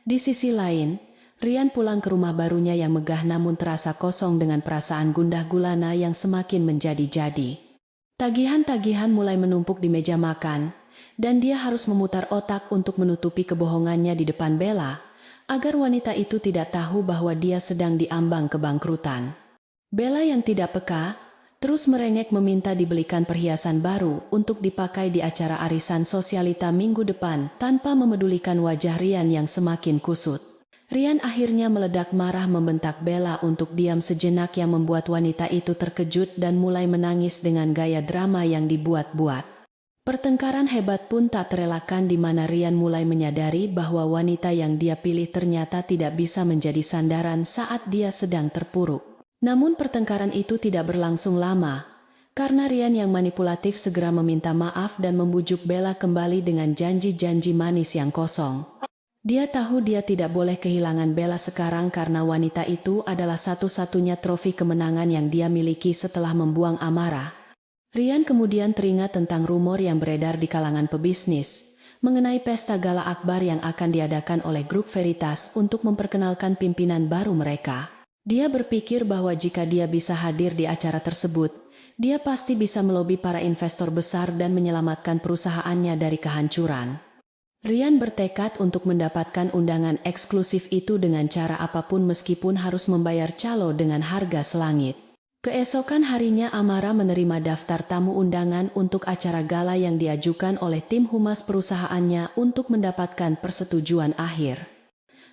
A: Di sisi lain, Rian pulang ke rumah barunya yang megah namun terasa kosong dengan perasaan gundah gulana yang semakin menjadi-jadi. Tagihan-tagihan mulai menumpuk di meja makan, dan dia harus memutar otak untuk menutupi kebohongannya di depan Bella, agar wanita itu tidak tahu bahwa dia sedang diambang kebangkrutan. Bella yang tidak peka, terus merengek meminta dibelikan perhiasan baru untuk dipakai di acara arisan sosialita minggu depan tanpa memedulikan wajah Rian yang semakin kusut. Rian akhirnya meledak marah membentak Bella untuk diam sejenak yang membuat wanita itu terkejut dan mulai menangis dengan gaya drama yang dibuat-buat. Pertengkaran hebat pun tak terelakkan di mana Rian mulai menyadari bahwa wanita yang dia pilih ternyata tidak bisa menjadi sandaran saat dia sedang terpuruk. Namun pertengkaran itu tidak berlangsung lama, karena Rian yang manipulatif segera meminta maaf dan membujuk Bella kembali dengan janji-janji manis yang kosong. Dia tahu dia tidak boleh kehilangan Bella sekarang karena wanita itu adalah satu-satunya trofi kemenangan yang dia miliki setelah membuang Amara. Rian kemudian teringat tentang rumor yang beredar di kalangan pebisnis mengenai pesta gala akbar yang akan diadakan oleh grup Veritas untuk memperkenalkan pimpinan baru mereka. Dia berpikir bahwa jika dia bisa hadir di acara tersebut, dia pasti bisa melobi para investor besar dan menyelamatkan perusahaannya dari kehancuran. Rian bertekad untuk mendapatkan undangan eksklusif itu dengan cara apapun meskipun harus membayar calo dengan harga selangit. Keesokan harinya Amara menerima daftar tamu undangan untuk acara gala yang diajukan oleh tim humas perusahaannya untuk mendapatkan persetujuan akhir.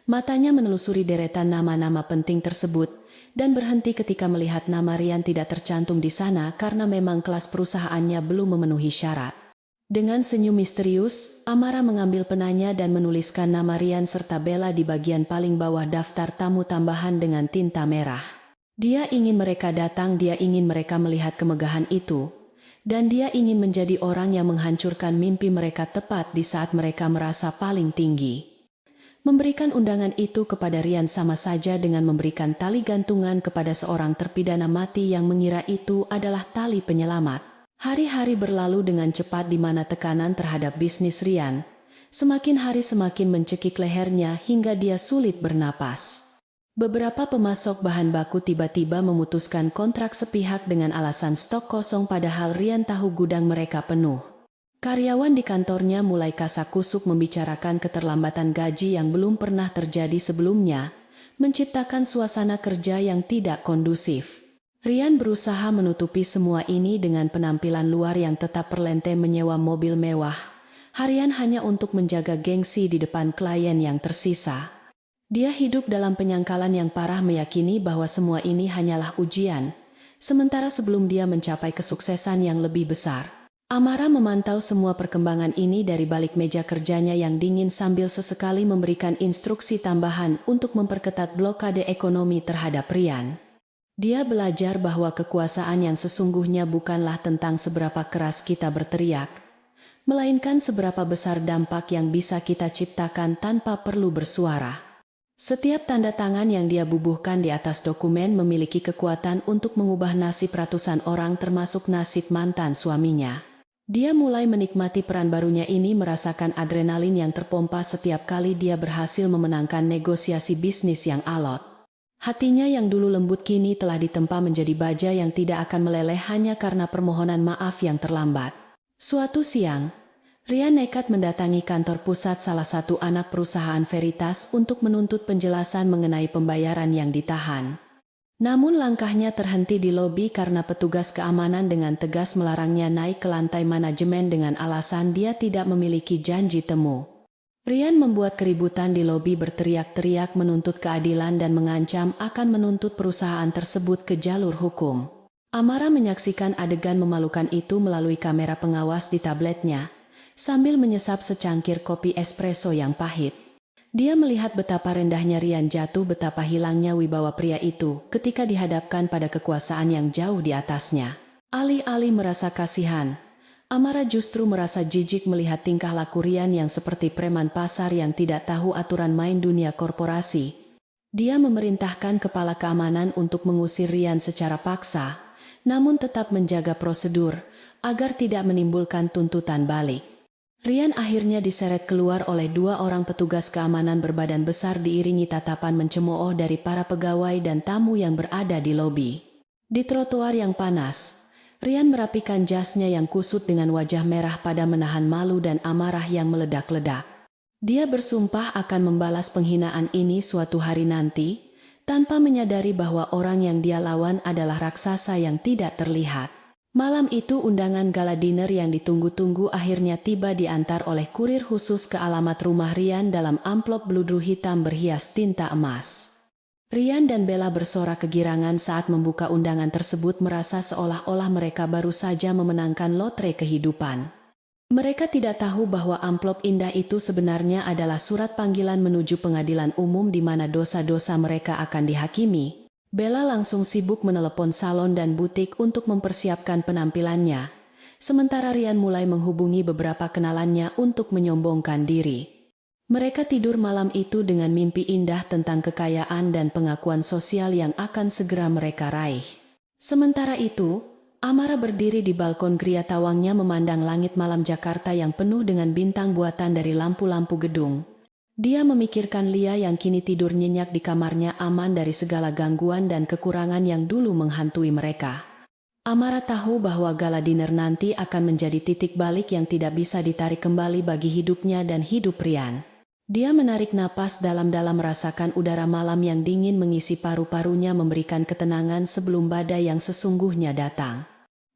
A: Matanya menelusuri deretan nama-nama penting tersebut dan berhenti ketika melihat nama Rian tidak tercantum di sana karena memang kelas perusahaannya belum memenuhi syarat. Dengan senyum misterius, Amara mengambil penanya dan menuliskan nama Rian serta Bella di bagian paling bawah daftar tamu tambahan dengan tinta merah. Dia ingin mereka datang, dia ingin mereka melihat kemegahan itu, dan dia ingin menjadi orang yang menghancurkan mimpi mereka tepat di saat mereka merasa paling tinggi. Memberikan undangan itu kepada Rian sama saja dengan memberikan tali gantungan kepada seorang terpidana mati yang mengira itu adalah tali penyelamat. Hari-hari berlalu dengan cepat di mana tekanan terhadap bisnis Rian semakin hari semakin mencekik lehernya hingga dia sulit bernapas. Beberapa pemasok bahan baku tiba-tiba memutuskan kontrak sepihak dengan alasan stok kosong padahal Rian tahu gudang mereka penuh. Karyawan di kantornya mulai kasak-kusuk membicarakan keterlambatan gaji yang belum pernah terjadi sebelumnya, menciptakan suasana kerja yang tidak kondusif. Rian berusaha menutupi semua ini dengan penampilan luar yang tetap perlente menyewa mobil mewah, harian hanya untuk menjaga gengsi di depan klien yang tersisa. Dia hidup dalam penyangkalan yang parah, meyakini bahwa semua ini hanyalah ujian, sementara sebelum dia mencapai kesuksesan yang lebih besar. Amara memantau semua perkembangan ini dari balik meja kerjanya yang dingin sambil sesekali memberikan instruksi tambahan untuk memperketat blokade ekonomi terhadap Ryan. Dia belajar bahwa kekuasaan yang sesungguhnya bukanlah tentang seberapa keras kita berteriak, melainkan seberapa besar dampak yang bisa kita ciptakan tanpa perlu bersuara. Setiap tanda tangan yang dia bubuhkan di atas dokumen memiliki kekuatan untuk mengubah nasib ratusan orang, termasuk nasib mantan suaminya. Dia mulai menikmati peran barunya ini, merasakan adrenalin yang terpompa setiap kali dia berhasil memenangkan negosiasi bisnis yang alot. Hatinya yang dulu lembut kini telah ditempa menjadi baja yang tidak akan meleleh hanya karena permohonan maaf yang terlambat. Suatu siang, Ryan nekat mendatangi kantor pusat salah satu anak perusahaan Veritas untuk menuntut penjelasan mengenai pembayaran yang ditahan. Namun langkahnya terhenti di lobi karena petugas keamanan dengan tegas melarangnya naik ke lantai manajemen dengan alasan dia tidak memiliki janji temu. Ryan membuat keributan di lobi, berteriak-teriak menuntut keadilan dan mengancam akan menuntut perusahaan tersebut ke jalur hukum. Amara menyaksikan adegan memalukan itu melalui kamera pengawas di tabletnya, sambil menyesap secangkir kopi espresso yang pahit. Dia melihat betapa rendahnya Ryan jatuh, betapa hilangnya wibawa pria itu ketika dihadapkan pada kekuasaan yang jauh di atasnya. Alih-alih merasa kasihan, Amara justru merasa jijik melihat tingkah laku Ryan yang seperti preman pasar yang tidak tahu aturan main dunia korporasi. Dia memerintahkan kepala keamanan untuk mengusir Ryan secara paksa, namun tetap menjaga prosedur agar tidak menimbulkan tuntutan balik. Ryan akhirnya diseret keluar oleh dua orang petugas keamanan berbadan besar diiringi tatapan mencemooh dari para pegawai dan tamu yang berada di lobi. Di trotoar yang panas, Ryan merapikan jasnya yang kusut dengan wajah merah pada menahan malu dan amarah yang meledak-ledak. Dia bersumpah akan membalas penghinaan ini suatu hari nanti, tanpa menyadari bahwa orang yang dia lawan adalah raksasa yang tidak terlihat. Malam itu undangan gala dinner yang ditunggu-tunggu akhirnya tiba, diantar oleh kurir khusus ke alamat rumah Ryan dalam amplop bludru hitam berhias tinta emas. Ryan dan Bella bersorak kegirangan saat membuka undangan tersebut, merasa seolah-olah mereka baru saja memenangkan lotre kehidupan. Mereka tidak tahu bahwa amplop indah itu sebenarnya adalah surat panggilan menuju pengadilan umum di mana dosa-dosa mereka akan dihakimi. Bella langsung sibuk menelepon salon dan butik untuk mempersiapkan penampilannya, sementara Ryan mulai menghubungi beberapa kenalannya untuk menyombongkan diri. Mereka tidur malam itu dengan mimpi indah tentang kekayaan dan pengakuan sosial yang akan segera mereka raih. Sementara itu, Amara berdiri di balkon Gria Tawangnya memandang langit malam Jakarta yang penuh dengan bintang buatan dari lampu-lampu gedung. Dia memikirkan Lia yang kini tidur nyenyak di kamarnya, aman dari segala gangguan dan kekurangan yang dulu menghantui mereka. Amara tahu bahwa gala dinner nanti akan menjadi titik balik yang tidak bisa ditarik kembali bagi hidupnya dan hidup Ryan. Dia menarik napas dalam-dalam, merasakan udara malam yang dingin mengisi paru-parunya, memberikan ketenangan sebelum badai yang sesungguhnya datang.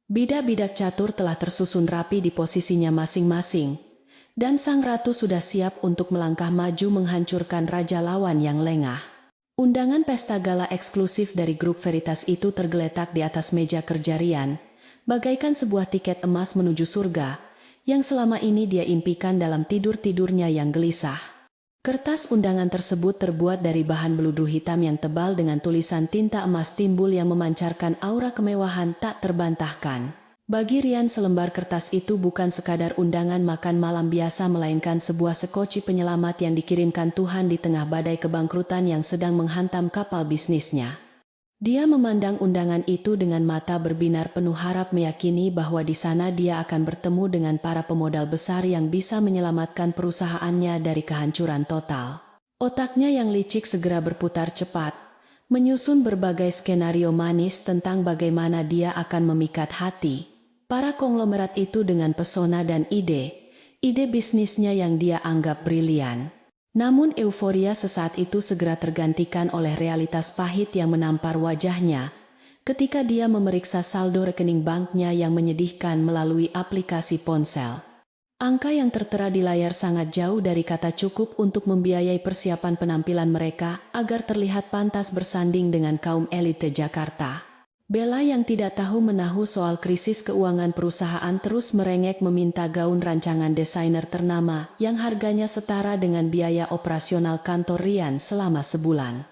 A: Bidak-bidak catur telah tersusun rapi di posisinya masing-masing, dan sang ratu sudah siap untuk melangkah maju menghancurkan raja lawan yang lengah. Undangan pesta gala eksklusif dari grup Veritas itu tergeletak di atas meja kerja Ryan, bagaikan sebuah tiket emas menuju surga, yang selama ini dia impikan dalam tidur-tidurnya yang gelisah. Kertas undangan tersebut terbuat dari bahan beludru hitam yang tebal dengan tulisan tinta emas timbul yang memancarkan aura kemewahan tak terbantahkan. Bagi Ryan, selembar kertas itu bukan sekadar undangan makan malam biasa, melainkan sebuah sekoci penyelamat yang dikirimkan Tuhan di tengah badai kebangkrutan yang sedang menghantam kapal bisnisnya. Dia memandang undangan itu dengan mata berbinar penuh harap, meyakini bahwa di sana dia akan bertemu dengan para pemodal besar yang bisa menyelamatkan perusahaannya dari kehancuran total. Otaknya yang licik segera berputar cepat, menyusun berbagai skenario manis tentang bagaimana dia akan memikat hati para konglomerat itu dengan pesona dan ide bisnisnya yang dia anggap brilian. Namun euforia sesaat itu segera tergantikan oleh realitas pahit yang menampar wajahnya ketika dia memeriksa saldo rekening banknya yang menyedihkan melalui aplikasi ponsel. Angka yang tertera di layar sangat jauh dari kata cukup untuk membiayai persiapan penampilan mereka agar terlihat pantas bersanding dengan kaum elite Jakarta. Bella yang tidak tahu menahu soal krisis keuangan perusahaan terus merengek meminta gaun rancangan desainer ternama yang harganya setara dengan biaya operasional kantor Rian selama sebulan.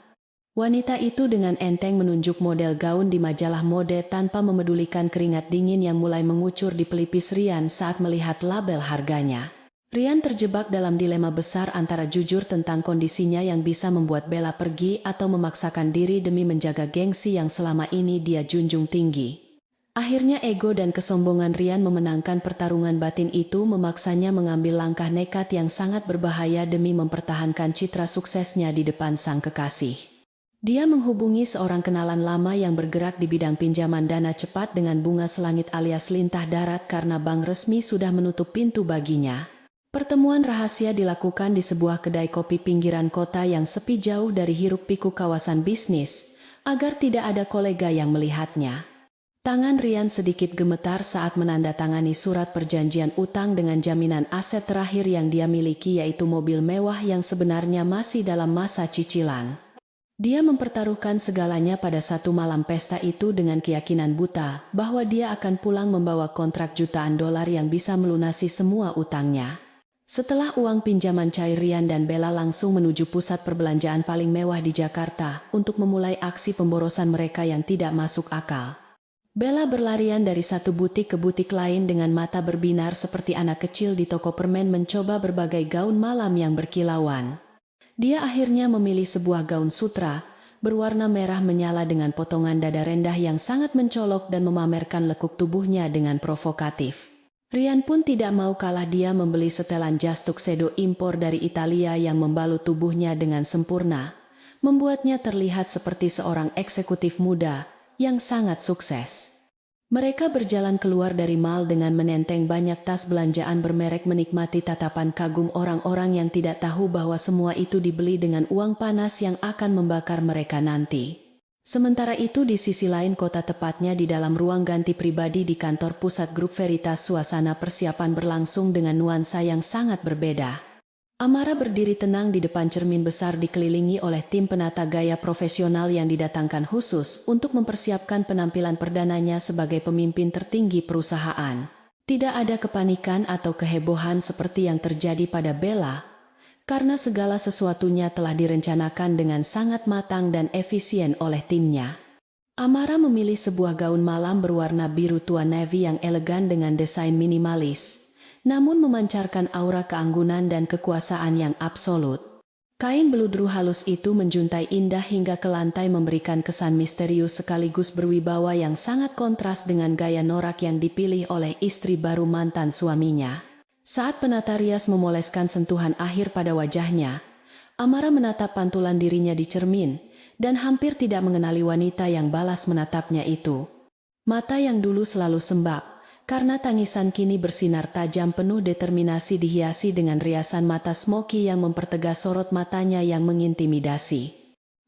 A: Wanita itu dengan enteng menunjuk model gaun di majalah mode tanpa memedulikan keringat dingin yang mulai mengucur di pelipis Rian saat melihat label harganya. Rian terjebak dalam dilema besar antara jujur tentang kondisinya yang bisa membuat Bella pergi atau memaksakan diri demi menjaga gengsi yang selama ini dia junjung tinggi. Akhirnya ego dan kesombongan Rian memenangkan pertarungan batin itu memaksanya mengambil langkah nekat yang sangat berbahaya demi mempertahankan citra suksesnya di depan sang kekasih. Dia menghubungi seorang kenalan lama yang bergerak di bidang pinjaman dana cepat dengan bunga selangit alias lintah darat karena bank resmi sudah menutup pintu baginya. Pertemuan rahasia dilakukan di sebuah kedai kopi pinggiran kota yang sepi jauh dari hiruk-pikuk kawasan bisnis, agar tidak ada kolega yang melihatnya. Tangan Rian sedikit gemetar saat menandatangani surat perjanjian utang dengan jaminan aset terakhir yang dia miliki yaitu mobil mewah yang sebenarnya masih dalam masa cicilan. Dia mempertaruhkan segalanya pada satu malam pesta itu dengan keyakinan buta bahwa dia akan pulang membawa kontrak jutaan dolar yang bisa melunasi semua utangnya. Setelah uang pinjaman cair, Rian dan Bella langsung menuju pusat perbelanjaan paling mewah di Jakarta untuk memulai aksi pemborosan mereka yang tidak masuk akal. Bella berlarian dari satu butik ke butik lain dengan mata berbinar seperti anak kecil di toko permen mencoba berbagai gaun malam yang berkilauan. Dia akhirnya memilih sebuah gaun sutra, berwarna merah menyala dengan potongan dada rendah yang sangat mencolok dan memamerkan lekuk tubuhnya dengan provokatif. Rian pun tidak mau kalah, dia membeli setelan jas tuxedo impor dari Italia yang membalut tubuhnya dengan sempurna, membuatnya terlihat seperti seorang eksekutif muda yang sangat sukses. Mereka berjalan keluar dari mall dengan menenteng banyak tas belanjaan bermerek menikmati tatapan kagum orang-orang yang tidak tahu bahwa semua itu dibeli dengan uang panas yang akan membakar mereka nanti. Sementara itu di sisi lain kota, tepatnya di dalam ruang ganti pribadi di kantor pusat grup Veritas, suasana persiapan berlangsung dengan nuansa yang sangat berbeda. Amara berdiri tenang di depan cermin besar dikelilingi oleh tim penata gaya profesional yang didatangkan khusus untuk mempersiapkan penampilan perdananya sebagai pemimpin tertinggi perusahaan. Tidak ada kepanikan atau kehebohan seperti yang terjadi pada Bella, karena segala sesuatunya telah direncanakan dengan sangat matang dan efisien oleh timnya. Amara memilih sebuah gaun malam berwarna biru tua navy yang elegan dengan desain minimalis, namun memancarkan aura keanggunan dan kekuasaan yang absolut. Kain beludru halus itu menjuntai indah hingga ke lantai, memberikan kesan misterius sekaligus berwibawa yang sangat kontras dengan gaya norak yang dipilih oleh istri baru mantan suaminya. Saat penata rias memoleskan sentuhan akhir pada wajahnya, Amara menatap pantulan dirinya di cermin dan hampir tidak mengenali wanita yang balas menatapnya itu. Mata yang dulu selalu sembab karena tangisan kini bersinar tajam, penuh determinasi, dihiasi dengan riasan mata smoky yang mempertegas sorot matanya yang mengintimidasi.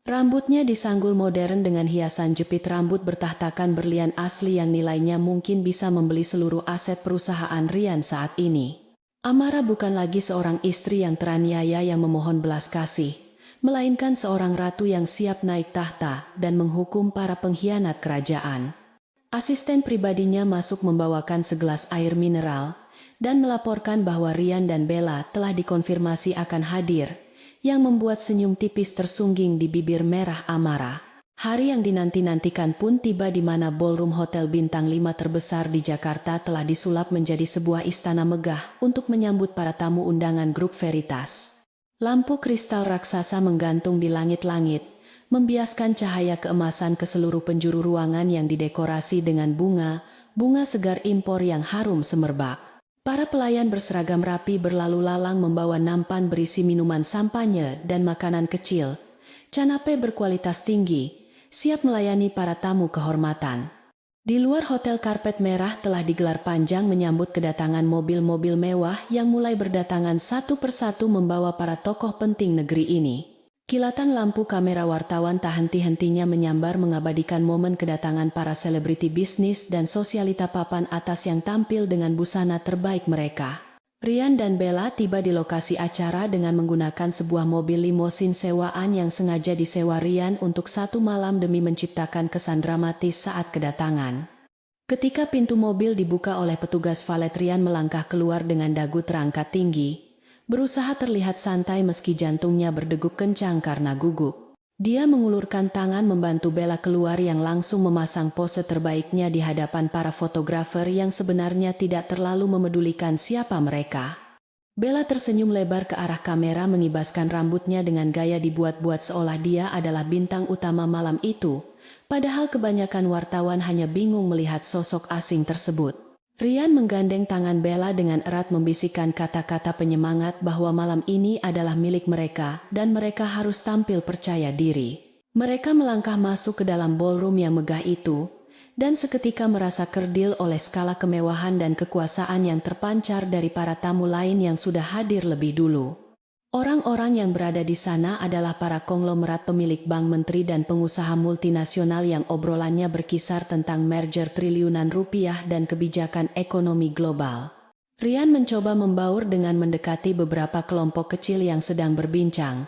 A: Rambutnya disanggul modern dengan hiasan jepit rambut bertahtakan berlian asli yang nilainya mungkin bisa membeli seluruh aset perusahaan Rian saat ini. Amara bukan lagi seorang istri yang teraniaya yang memohon belas kasih, melainkan seorang ratu yang siap naik tahta dan menghukum para pengkhianat kerajaan. Asisten pribadinya masuk membawakan segelas air mineral dan melaporkan bahwa Rian dan Bella telah dikonfirmasi akan hadir, yang membuat senyum tipis tersungging di bibir merah Amara. Hari yang dinanti-nantikan pun tiba di mana ballroom hotel bintang 5 terbesar di Jakarta telah disulap menjadi sebuah istana megah untuk menyambut para tamu undangan grup Veritas. Lampu kristal raksasa menggantung di langit-langit, membiaskan cahaya keemasan ke seluruh penjuru ruangan yang didekorasi dengan bunga segar impor yang harum semerbak. Para pelayan berseragam rapi berlalu lalang membawa nampan berisi minuman sampanye dan makanan kecil, canape berkualitas tinggi, siap melayani para tamu kehormatan. Di luar hotel, karpet merah telah digelar panjang menyambut kedatangan mobil-mobil mewah yang mulai berdatangan satu persatu membawa para tokoh penting negeri ini. Kilatan lampu kamera wartawan tak henti-hentinya menyambar mengabadikan momen kedatangan para selebriti bisnis dan sosialita papan atas yang tampil dengan busana terbaik mereka. Rian dan Bella tiba di lokasi acara dengan menggunakan sebuah mobil limosin sewaan yang sengaja disewa Rian untuk satu malam demi menciptakan kesan dramatis saat kedatangan. Ketika pintu mobil dibuka oleh petugas valet, Rian melangkah keluar dengan dagu terangkat tinggi, berusaha terlihat santai meski jantungnya berdegup kencang karena gugup. Dia mengulurkan tangan membantu Bella keluar yang langsung memasang pose terbaiknya di hadapan para fotografer yang sebenarnya tidak terlalu memedulikan siapa mereka. Bella tersenyum lebar ke arah kamera mengibaskan rambutnya dengan gaya dibuat-buat seolah dia adalah bintang utama malam itu, padahal kebanyakan wartawan hanya bingung melihat sosok asing tersebut. Rian menggandeng tangan Bella dengan erat membisikkan kata-kata penyemangat bahwa malam ini adalah milik mereka dan mereka harus tampil percaya diri. Mereka melangkah masuk ke dalam ballroom yang megah itu, dan seketika merasa kerdil oleh skala kemewahan dan kekuasaan yang terpancar dari para tamu lain yang sudah hadir lebih dulu. Orang-orang yang berada di sana adalah para konglomerat pemilik bank, menteri dan pengusaha multinasional yang obrolannya berkisar tentang merger triliunan rupiah dan kebijakan ekonomi global. Rian mencoba membaur dengan mendekati beberapa kelompok kecil yang sedang berbincang.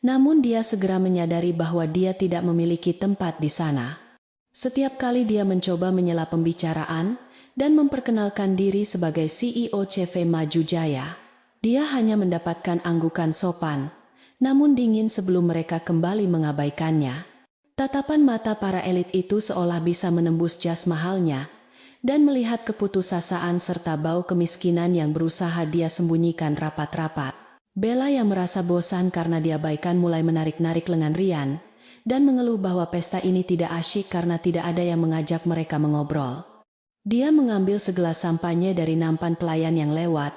A: Namun dia segera menyadari bahwa dia tidak memiliki tempat di sana. Setiap kali dia mencoba menyela pembicaraan dan memperkenalkan diri sebagai CEO CV Maju Jaya, dia hanya mendapatkan anggukan sopan, namun dingin sebelum mereka kembali mengabaikannya. Tatapan mata para elit itu seolah bisa menembus jas mahalnya, dan melihat keputusasaan serta bau kemiskinan yang berusaha dia sembunyikan rapat-rapat. Bella yang merasa bosan karena diabaikan mulai menarik-narik lengan Rian, dan mengeluh bahwa pesta ini tidak asyik karena tidak ada yang mengajak mereka mengobrol. Dia mengambil segelas sampanye dari nampan pelayan yang lewat,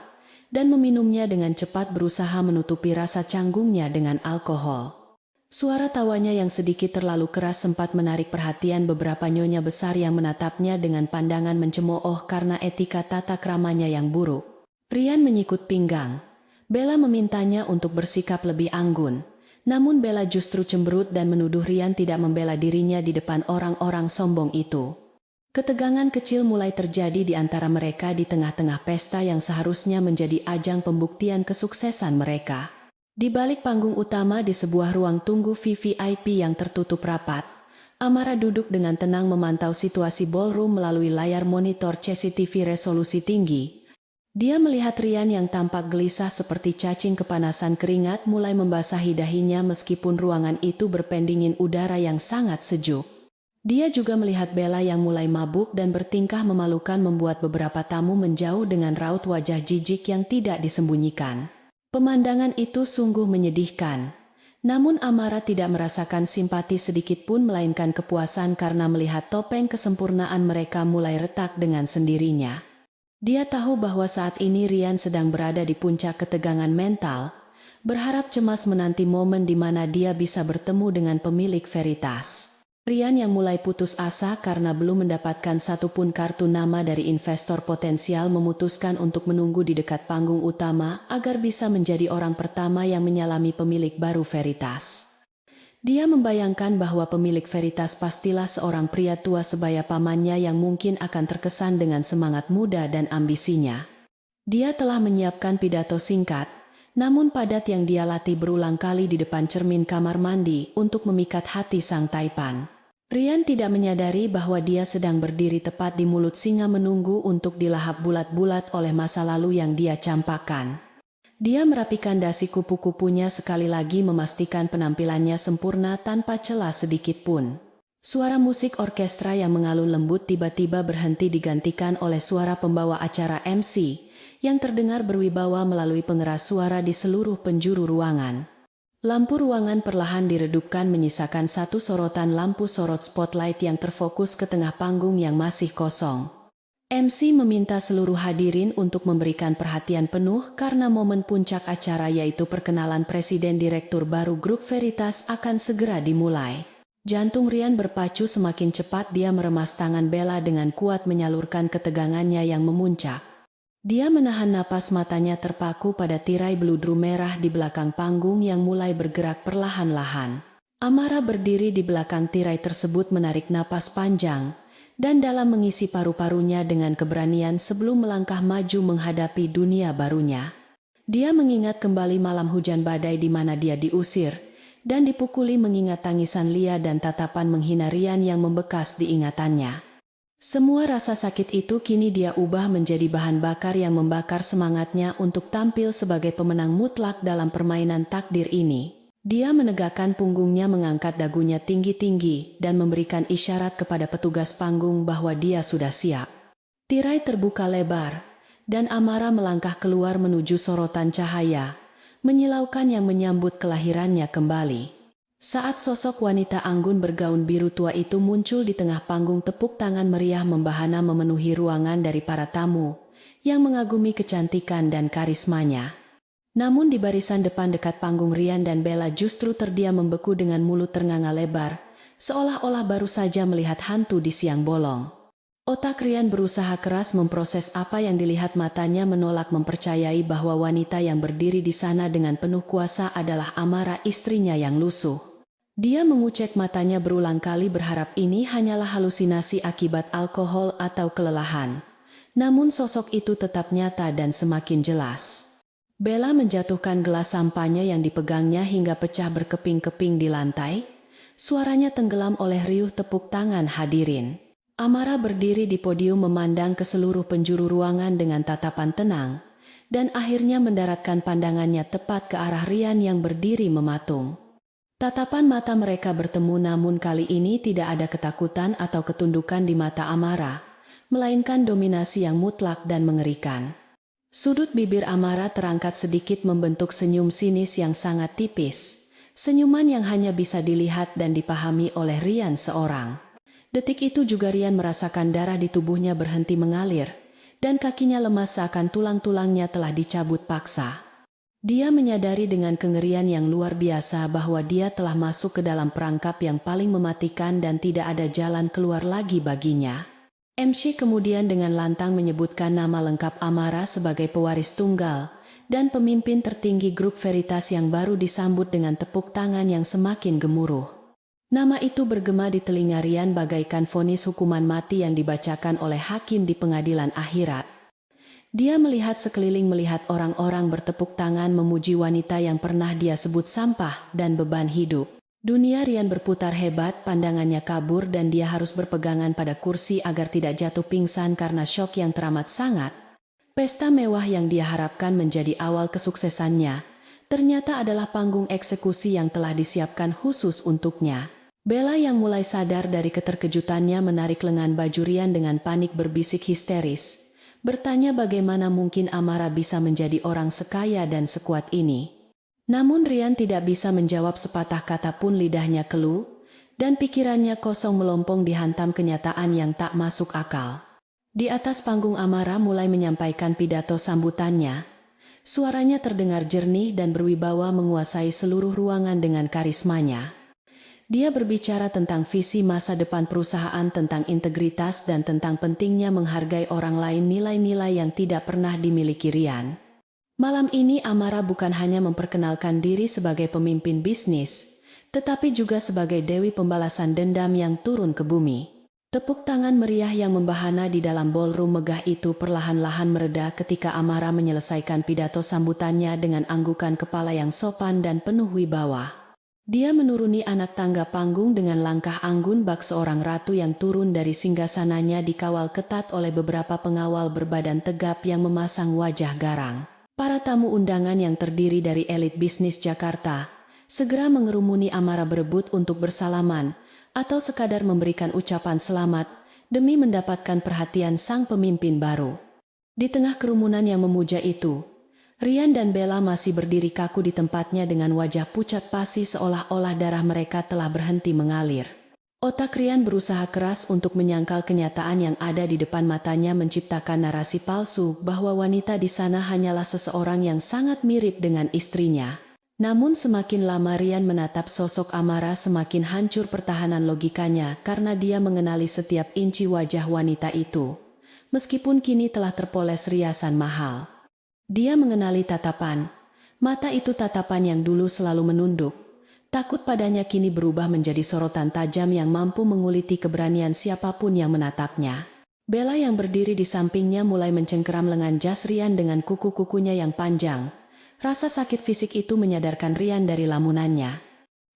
A: dan meminumnya dengan cepat berusaha menutupi rasa canggungnya dengan alkohol. Suara tawanya yang sedikit terlalu keras sempat menarik perhatian beberapa nyonya besar yang menatapnya dengan pandangan mencemooh karena etika tata kramanya yang buruk. Rian menyikut pinggang. Bella memintanya untuk bersikap lebih anggun, namun Bella justru cemberut dan menuduh Rian tidak membela dirinya di depan orang-orang sombong itu. Ketegangan kecil mulai terjadi di antara mereka di tengah-tengah pesta yang seharusnya menjadi ajang pembuktian kesuksesan mereka. Di balik panggung utama di sebuah ruang tunggu VVIP yang tertutup rapat, Amara duduk dengan tenang memantau situasi ballroom melalui layar monitor CCTV resolusi tinggi. Dia melihat Rian yang tampak gelisah seperti cacing kepanasan, keringat mulai membasahi dahinya meskipun ruangan itu berpendingin udara yang sangat sejuk. Dia juga melihat Bella yang mulai mabuk dan bertingkah memalukan membuat beberapa tamu menjauh dengan raut wajah jijik yang tidak disembunyikan. Pemandangan itu sungguh menyedihkan. Namun Amara tidak merasakan simpati sedikit pun melainkan kepuasan karena melihat topeng kesempurnaan mereka mulai retak dengan sendirinya. Dia tahu bahwa saat ini Rian sedang berada di puncak ketegangan mental, berharap cemas menanti momen di mana dia bisa bertemu dengan pemilik Veritas. Rian yang mulai putus asa karena belum mendapatkan satupun kartu nama dari investor potensial memutuskan untuk menunggu di dekat panggung utama agar bisa menjadi orang pertama yang menyalami pemilik baru Veritas. Dia membayangkan bahwa pemilik Veritas pastilah seorang pria tua sebaya pamannya yang mungkin akan terkesan dengan semangat muda dan ambisinya. Dia telah menyiapkan pidato singkat, namun padat yang dia latih berulang kali di depan cermin kamar mandi untuk memikat hati sang taipan. Rian tidak menyadari bahwa dia sedang berdiri tepat di mulut singa menunggu untuk dilahap bulat-bulat oleh masa lalu yang dia campakkan. Dia merapikan dasi kupu-kupunya sekali lagi memastikan penampilannya sempurna tanpa celah sedikit pun. Suara musik orkestra yang mengalun lembut tiba-tiba berhenti digantikan oleh suara pembawa acara MC yang terdengar berwibawa melalui pengeras suara di seluruh penjuru ruangan. Lampu ruangan perlahan diredupkan menyisakan satu sorotan lampu sorot spotlight yang terfokus ke tengah panggung yang masih kosong. MC meminta seluruh hadirin untuk memberikan perhatian penuh karena momen puncak acara yaitu perkenalan Presiden Direktur baru Grup Veritas akan segera dimulai. Jantung Rian berpacu semakin cepat, dia meremas tangan Bella dengan kuat menyalurkan ketegangannya yang memuncak. Dia menahan napas, matanya terpaku pada tirai beludru merah di belakang panggung yang mulai bergerak perlahan-lahan. Amara berdiri di belakang tirai tersebut menarik napas panjang, dan dalam mengisi paru-parunya dengan keberanian sebelum melangkah maju menghadapi dunia barunya. Dia mengingat kembali malam hujan badai di mana dia diusir, dan dipukuli mengingat tangisan Lia dan tatapan menghina Rian yang membekas di ingatannya. Semua rasa sakit itu kini dia ubah menjadi bahan bakar yang membakar semangatnya untuk tampil sebagai pemenang mutlak dalam permainan takdir ini. Dia menegakkan punggungnya, mengangkat dagunya tinggi-tinggi, dan memberikan isyarat kepada petugas panggung bahwa dia sudah siap. Tirai terbuka lebar, dan Amara melangkah keluar menuju sorotan cahaya, menyilaukan yang menyambut kelahirannya kembali. Saat sosok wanita anggun bergaun biru tua itu muncul di tengah panggung, tepuk tangan meriah membahana memenuhi ruangan dari para tamu yang mengagumi kecantikan dan karismanya. Namun di barisan depan dekat panggung, Rian dan Bella justru terdiam membeku dengan mulut ternganga lebar, seolah-olah baru saja melihat hantu di siang bolong. Otak Rian berusaha keras memproses apa yang dilihat, matanya menolak mempercayai bahwa wanita yang berdiri di sana dengan penuh kuasa adalah Amara, istrinya yang lusuh. Dia mengucek matanya berulang kali berharap ini hanyalah halusinasi akibat alkohol atau kelelahan. Namun sosok itu tetap nyata dan semakin jelas. Bella menjatuhkan gelas sampahnya yang dipegangnya hingga pecah berkeping-keping di lantai. Suaranya tenggelam oleh riuh tepuk tangan hadirin. Amara berdiri di podium memandang ke seluruh penjuru ruangan dengan tatapan tenang, dan akhirnya mendaratkan pandangannya tepat ke arah Rian yang berdiri mematung. Tatapan mata mereka bertemu, namun kali ini tidak ada ketakutan atau ketundukan di mata Amara, melainkan dominasi yang mutlak dan mengerikan. Sudut bibir Amara terangkat sedikit membentuk senyum sinis yang sangat tipis, senyuman yang hanya bisa dilihat dan dipahami oleh Rian seorang. Detik itu juga Rian merasakan darah di tubuhnya berhenti mengalir, dan kakinya lemas seakan tulang-tulangnya telah dicabut paksa. Dia menyadari dengan kengerian yang luar biasa bahwa dia telah masuk ke dalam perangkap yang paling mematikan dan tidak ada jalan keluar lagi baginya. MC kemudian dengan lantang menyebutkan nama lengkap Amara sebagai pewaris tunggal dan pemimpin tertinggi grup Veritas yang baru disambut dengan tepuk tangan yang semakin gemuruh. Nama itu bergema di telinga Rian bagaikan vonis hukuman mati yang dibacakan oleh hakim di pengadilan akhirat. Dia melihat sekeliling, melihat orang-orang bertepuk tangan memuji wanita yang pernah dia sebut sampah dan beban hidup. Dunia Rian berputar hebat, pandangannya kabur dan dia harus berpegangan pada kursi agar tidak jatuh pingsan karena syok yang teramat sangat. Pesta mewah yang dia harapkan menjadi awal kesuksesannya, ternyata adalah panggung eksekusi yang telah disiapkan khusus untuknya. Bella yang mulai sadar dari keterkejutannya menarik lengan baju Rian dengan panik, berbisik histeris. Bertanya bagaimana mungkin Amara bisa menjadi orang sekaya dan sekuat ini. Namun Rian tidak bisa menjawab sepatah kata pun, lidahnya keluh, dan pikirannya kosong melompong dihantam kenyataan yang tak masuk akal. Di atas panggung Amara mulai menyampaikan pidato sambutannya. Suaranya terdengar jernih dan berwibawa menguasai seluruh ruangan dengan karismanya. Dia berbicara tentang visi masa depan perusahaan, tentang integritas dan tentang pentingnya menghargai orang lain, nilai-nilai yang tidak pernah dimiliki Rian. Malam ini Amara bukan hanya memperkenalkan diri sebagai pemimpin bisnis, tetapi juga sebagai dewi pembalasan dendam yang turun ke bumi. Tepuk tangan meriah yang membahana di dalam ballroom megah itu perlahan-lahan mereda ketika Amara menyelesaikan pidato sambutannya dengan anggukan kepala yang sopan dan penuh wibawa. Dia menuruni anak tangga panggung dengan langkah anggun bak seorang ratu yang turun dari singgasananya dikawal ketat oleh beberapa pengawal berbadan tegap yang memasang wajah garang. Para tamu undangan yang terdiri dari elit bisnis Jakarta segera mengerumuni Amara berebut untuk bersalaman atau sekadar memberikan ucapan selamat demi mendapatkan perhatian sang pemimpin baru. Di tengah kerumunan yang memuja itu, Rian dan Bella masih berdiri kaku di tempatnya dengan wajah pucat pasi seolah-olah darah mereka telah berhenti mengalir. Otak Rian berusaha keras untuk menyangkal kenyataan yang ada di depan matanya, menciptakan narasi palsu bahwa wanita di sana hanyalah seseorang yang sangat mirip dengan istrinya. Namun semakin lama Rian menatap sosok Amara, semakin hancur pertahanan logikanya karena dia mengenali setiap inci wajah wanita itu. Meskipun kini telah terpoles riasan mahal. Dia mengenali tatapan mata itu, tatapan yang dulu selalu menunduk, Takut padanya kini berubah menjadi sorotan tajam yang mampu menguliti keberanian siapapun yang menatapnya. Bella yang berdiri di sampingnya mulai mencengkeram lengan jas Rian dengan kuku-kukunya yang panjang. Rasa sakit fisik itu menyadarkan Rian dari lamunannya.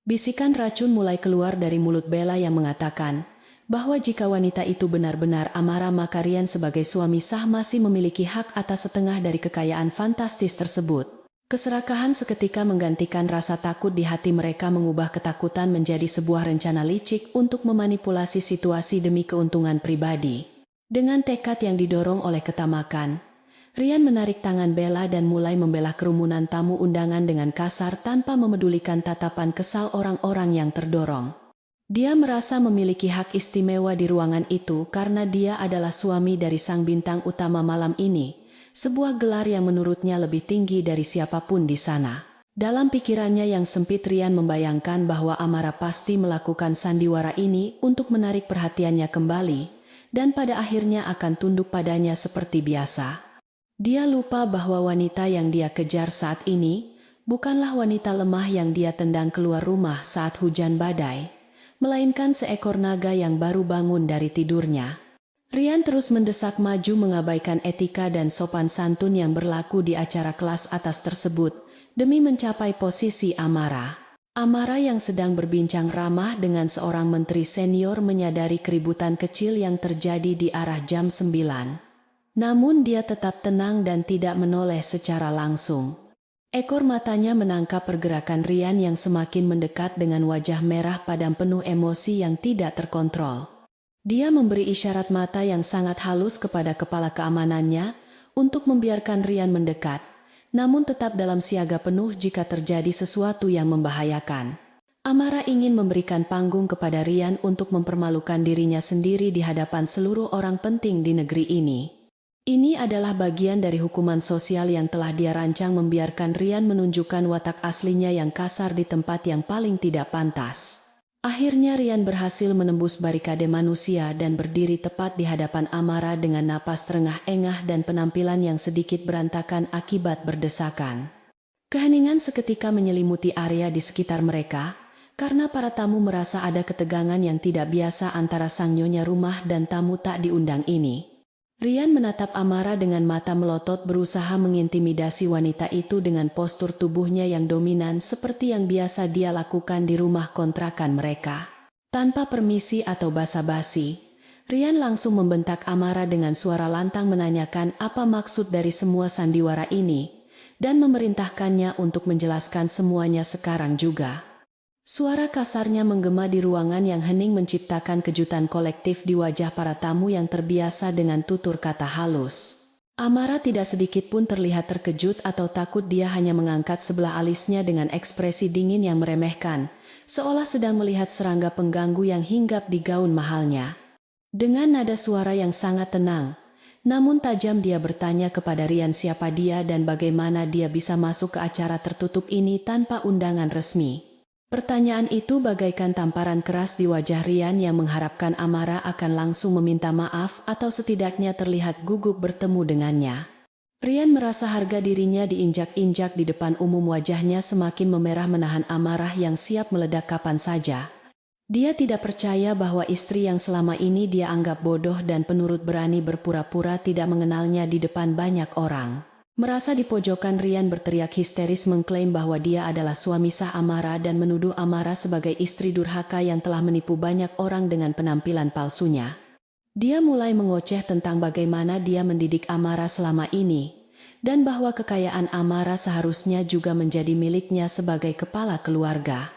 A: Bisikan racun mulai keluar dari mulut Bella yang mengatakan bahwa jika wanita itu benar-benar Amara, maka Rian sebagai suami sah masih memiliki hak atas setengah dari kekayaan fantastis tersebut. Keserakahan seketika menggantikan rasa takut di hati mereka, mengubah ketakutan menjadi sebuah rencana licik untuk memanipulasi situasi demi keuntungan pribadi. Dengan tekad yang didorong oleh ketamakan, Rian menarik tangan Bella dan mulai membelah kerumunan tamu undangan dengan kasar tanpa memedulikan tatapan kesal orang-orang yang terdorong. Dia merasa memiliki hak istimewa di ruangan itu karena dia adalah suami dari sang bintang utama malam ini. Sebuah gelar yang menurutnya lebih tinggi dari siapapun di sana. Dalam pikirannya yang sempit, Rian membayangkan bahwa Amara pasti melakukan sandiwara ini untuk menarik perhatiannya kembali, dan pada akhirnya akan tunduk padanya seperti biasa. Dia lupa bahwa wanita yang dia kejar saat ini bukanlah wanita lemah yang dia tendang keluar rumah saat hujan badai, melainkan seekor naga yang baru bangun dari tidurnya. Rian terus mendesak maju, mengabaikan etika dan sopan santun yang berlaku di acara kelas atas tersebut, demi mencapai posisi Amara. Amara yang sedang berbincang ramah dengan seorang menteri senior menyadari keributan kecil yang terjadi di arah jam 9. Namun dia tetap tenang dan tidak menoleh secara langsung. Ekor matanya menangkap pergerakan Rian yang semakin mendekat dengan wajah merah padam penuh emosi yang tidak terkontrol. Dia memberi isyarat mata yang sangat halus kepada kepala keamanannya untuk membiarkan Rian mendekat, namun tetap dalam siaga penuh jika terjadi sesuatu yang membahayakan. Amara ingin memberikan panggung kepada Rian untuk mempermalukan dirinya sendiri di hadapan seluruh orang penting di negeri ini. Ini adalah bagian dari hukuman sosial yang telah dia rancang, membiarkan Rian menunjukkan watak aslinya yang kasar di tempat yang paling tidak pantas. Akhirnya Rian berhasil menembus barikade manusia dan berdiri tepat di hadapan Amara dengan napas terengah-engah dan penampilan yang sedikit berantakan akibat berdesakan. Keheningan seketika menyelimuti area di sekitar mereka, karena para tamu merasa ada ketegangan yang tidak biasa antara sang nyonya rumah dan tamu tak diundang ini. Rian menatap Amara dengan mata melotot, berusaha mengintimidasi wanita itu dengan postur tubuhnya yang dominan seperti yang biasa dia lakukan di rumah kontrakan mereka. Tanpa permisi atau basa-basi, Rian langsung membentak Amara dengan suara lantang, menanyakan apa maksud dari semua sandiwara ini, dan memerintahkannya untuk menjelaskan semuanya sekarang juga. Suara kasarnya menggema di ruangan yang hening, menciptakan kejutan kolektif di wajah para tamu yang terbiasa dengan tutur kata halus. Amara tidak sedikit pun terlihat terkejut atau takut, dia hanya mengangkat sebelah alisnya dengan ekspresi dingin yang meremehkan, seolah sedang melihat serangga pengganggu yang hinggap di gaun mahalnya. Dengan nada suara yang sangat tenang, namun tajam, dia bertanya kepada Rian siapa dia dan bagaimana dia bisa masuk ke acara tertutup ini tanpa undangan resmi. Pertanyaan itu bagaikan tamparan keras di wajah Rian yang mengharapkan Amara akan langsung meminta maaf atau setidaknya terlihat gugup bertemu dengannya. Rian merasa harga dirinya diinjak-injak di depan umum, wajahnya semakin memerah menahan amarah yang siap meledak kapan saja. Dia tidak percaya bahwa istri yang selama ini dia anggap bodoh dan penurut berani berpura-pura tidak mengenalnya di depan banyak orang. Merasa di pojokan, Rian berteriak histeris mengklaim bahwa dia adalah suami sah Amara dan menuduh Amara sebagai istri durhaka yang telah menipu banyak orang dengan penampilan palsunya. Dia mulai mengoceh tentang bagaimana dia mendidik Amara selama ini, dan bahwa kekayaan Amara seharusnya juga menjadi miliknya sebagai kepala keluarga.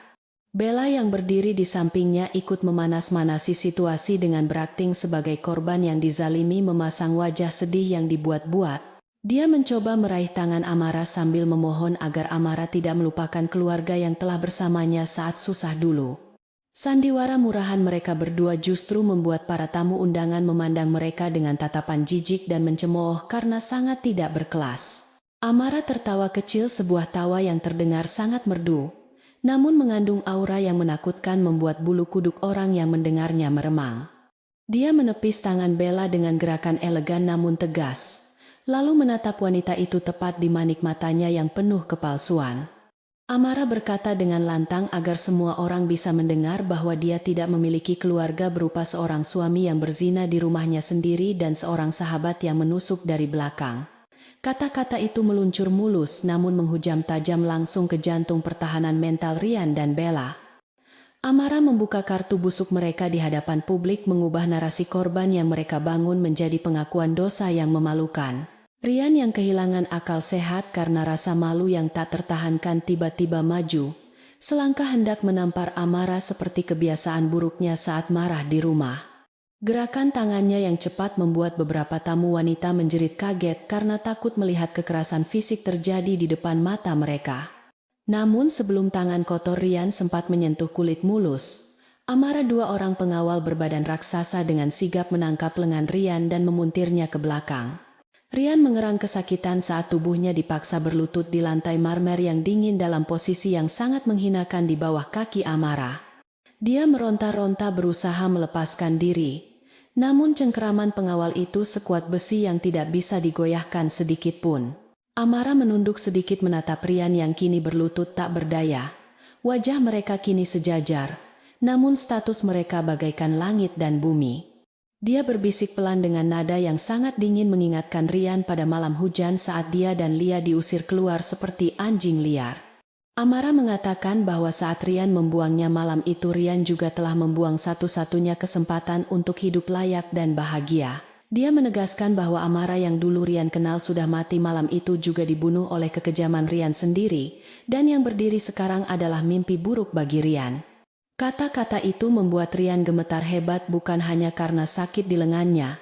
A: Bella yang berdiri di sampingnya ikut memanas-manasi situasi dengan berakting sebagai korban yang dizalimi, memasang wajah sedih yang dibuat-buat. Dia mencoba meraih tangan Amara sambil memohon agar Amara tidak melupakan keluarga yang telah bersamanya saat susah dulu. Sandiwara murahan mereka berdua justru membuat para tamu undangan memandang mereka dengan tatapan jijik dan mencemooh karena sangat tidak berkelas. Amara tertawa kecil, sebuah tawa yang terdengar sangat merdu, namun mengandung aura yang menakutkan, membuat bulu kuduk orang yang mendengarnya meremang. Dia menepis tangan Bella dengan gerakan elegan namun tegas, lalu menatap wanita itu tepat di manik matanya yang penuh kepalsuan. Amara berkata dengan lantang agar semua orang bisa mendengar bahwa dia tidak memiliki keluarga berupa seorang suami yang berzina di rumahnya sendiri dan seorang sahabat yang menusuk dari belakang. Kata-kata itu meluncur mulus namun menghujam tajam langsung ke jantung pertahanan mental Rian dan Bella. Amara membuka kartu busuk mereka di hadapan publik, mengubah narasi korban yang mereka bangun menjadi pengakuan dosa yang memalukan. Rian yang kehilangan akal sehat karena rasa malu yang tak tertahankan tiba-tiba maju. Selangkah hendak menampar Amara seperti kebiasaan buruknya saat marah di rumah. Gerakan tangannya yang cepat membuat beberapa tamu wanita menjerit kaget karena takut melihat kekerasan fisik terjadi di depan mata mereka. Namun sebelum tangan kotor Rian sempat menyentuh kulit mulus, Amara, dua orang pengawal berbadan raksasa, dengan sigap menangkap lengan Rian dan memuntirnya ke belakang. Rian mengerang kesakitan saat tubuhnya dipaksa berlutut di lantai marmer yang dingin dalam posisi yang sangat menghinakan di bawah kaki Amara. Dia meronta-ronta berusaha melepaskan diri, namun cengkeraman pengawal itu sekuat besi yang tidak bisa digoyahkan sedikit pun. Amara menunduk sedikit menatap Rian yang kini berlutut tak berdaya. Wajah mereka kini sejajar, namun status mereka bagaikan langit dan bumi. Dia berbisik pelan dengan nada yang sangat dingin, mengingatkan Rian pada malam hujan saat dia dan Lia diusir keluar seperti anjing liar. Amara mengatakan bahwa saat Rian membuangnya malam itu, Rian juga telah membuang satu-satunya kesempatan untuk hidup layak dan bahagia. Dia menegaskan bahwa Amara yang dulu Rian kenal sudah mati malam itu juga dibunuh oleh kekejaman Rian sendiri, dan yang berdiri sekarang adalah mimpi buruk bagi Rian. Kata-kata itu membuat Rian gemetar hebat, bukan hanya karena sakit di lengannya,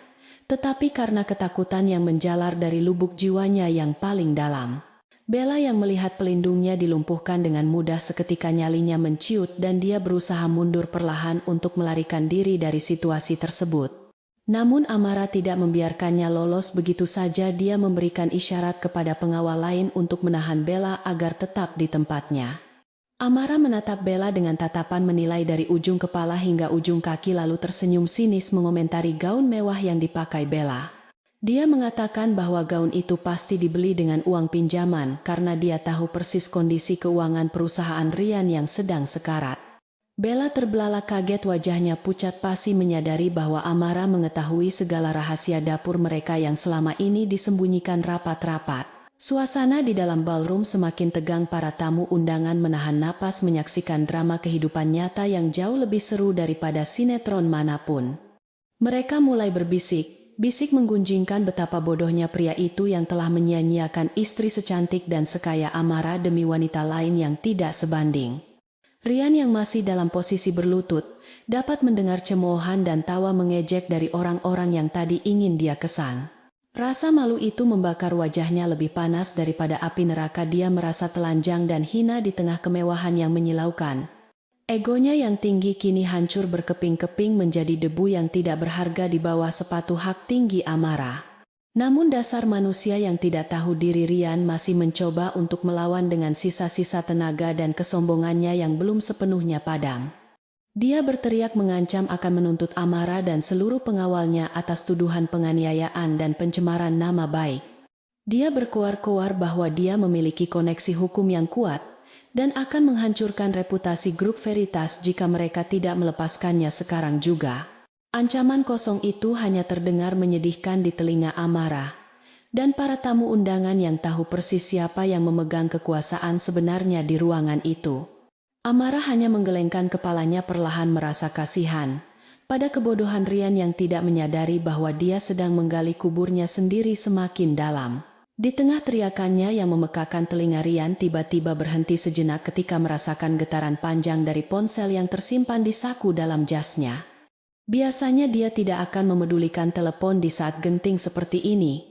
A: tetapi karena ketakutan yang menjalar dari lubuk jiwanya yang paling dalam. Bella yang melihat pelindungnya dilumpuhkan dengan mudah, seketika nyalinya menciut dan dia berusaha mundur perlahan untuk melarikan diri dari situasi tersebut. Namun Amara tidak membiarkannya lolos begitu saja. Dia memberikan isyarat kepada pengawal lain untuk menahan Bella agar tetap di tempatnya. Amara menatap Bella dengan tatapan menilai dari ujung kepala hingga ujung kaki, lalu tersenyum sinis mengomentari gaun mewah yang dipakai Bella. Dia mengatakan bahwa gaun itu pasti dibeli dengan uang pinjaman karena dia tahu persis kondisi keuangan perusahaan Rian yang sedang sekarat. Bella terbelalak kaget, wajahnya pucat pasi menyadari bahwa Amara mengetahui segala rahasia dapur mereka yang selama ini disembunyikan rapat-rapat. Suasana di dalam ballroom semakin tegang, para tamu undangan menahan napas menyaksikan drama kehidupan nyata yang jauh lebih seru daripada sinetron manapun. Mereka mulai berbisik menggunjingkan betapa bodohnya pria itu yang telah menyia-nyiakan istri secantik dan sekaya Amara demi wanita lain yang tidak sebanding. Rian yang masih dalam posisi berlutut dapat mendengar cemoohan dan tawa mengejek dari orang-orang yang tadi ingin dia kesan. Rasa malu itu membakar wajahnya lebih panas daripada api neraka. Dia merasa telanjang dan hina di tengah kemewahan yang menyilaukan. Egonya yang tinggi kini hancur berkeping-keping menjadi debu yang tidak berharga di bawah sepatu hak tinggi Amara. Namun dasar manusia yang tidak tahu diri, Rian masih mencoba untuk melawan dengan sisa-sisa tenaga dan kesombongannya yang belum sepenuhnya padam. Dia berteriak mengancam akan menuntut Amara dan seluruh pengawalnya atas tuduhan penganiayaan dan pencemaran nama baik. Dia berkoar-koar bahwa dia memiliki koneksi hukum yang kuat dan akan menghancurkan reputasi grup Veritas jika mereka tidak melepaskannya sekarang juga. Ancaman kosong itu hanya terdengar menyedihkan di telinga Amara dan para tamu undangan yang tahu persis siapa yang memegang kekuasaan sebenarnya di ruangan itu. Amara hanya menggelengkan kepalanya perlahan, merasa kasihan pada kebodohan Rian yang tidak menyadari bahwa dia sedang menggali kuburnya sendiri semakin dalam. Di tengah teriakannya yang memekakan telinga, Rian tiba-tiba berhenti sejenak ketika merasakan getaran panjang dari ponsel yang tersimpan di saku dalam jasnya. Biasanya dia tidak akan memedulikan telepon di saat genting seperti ini,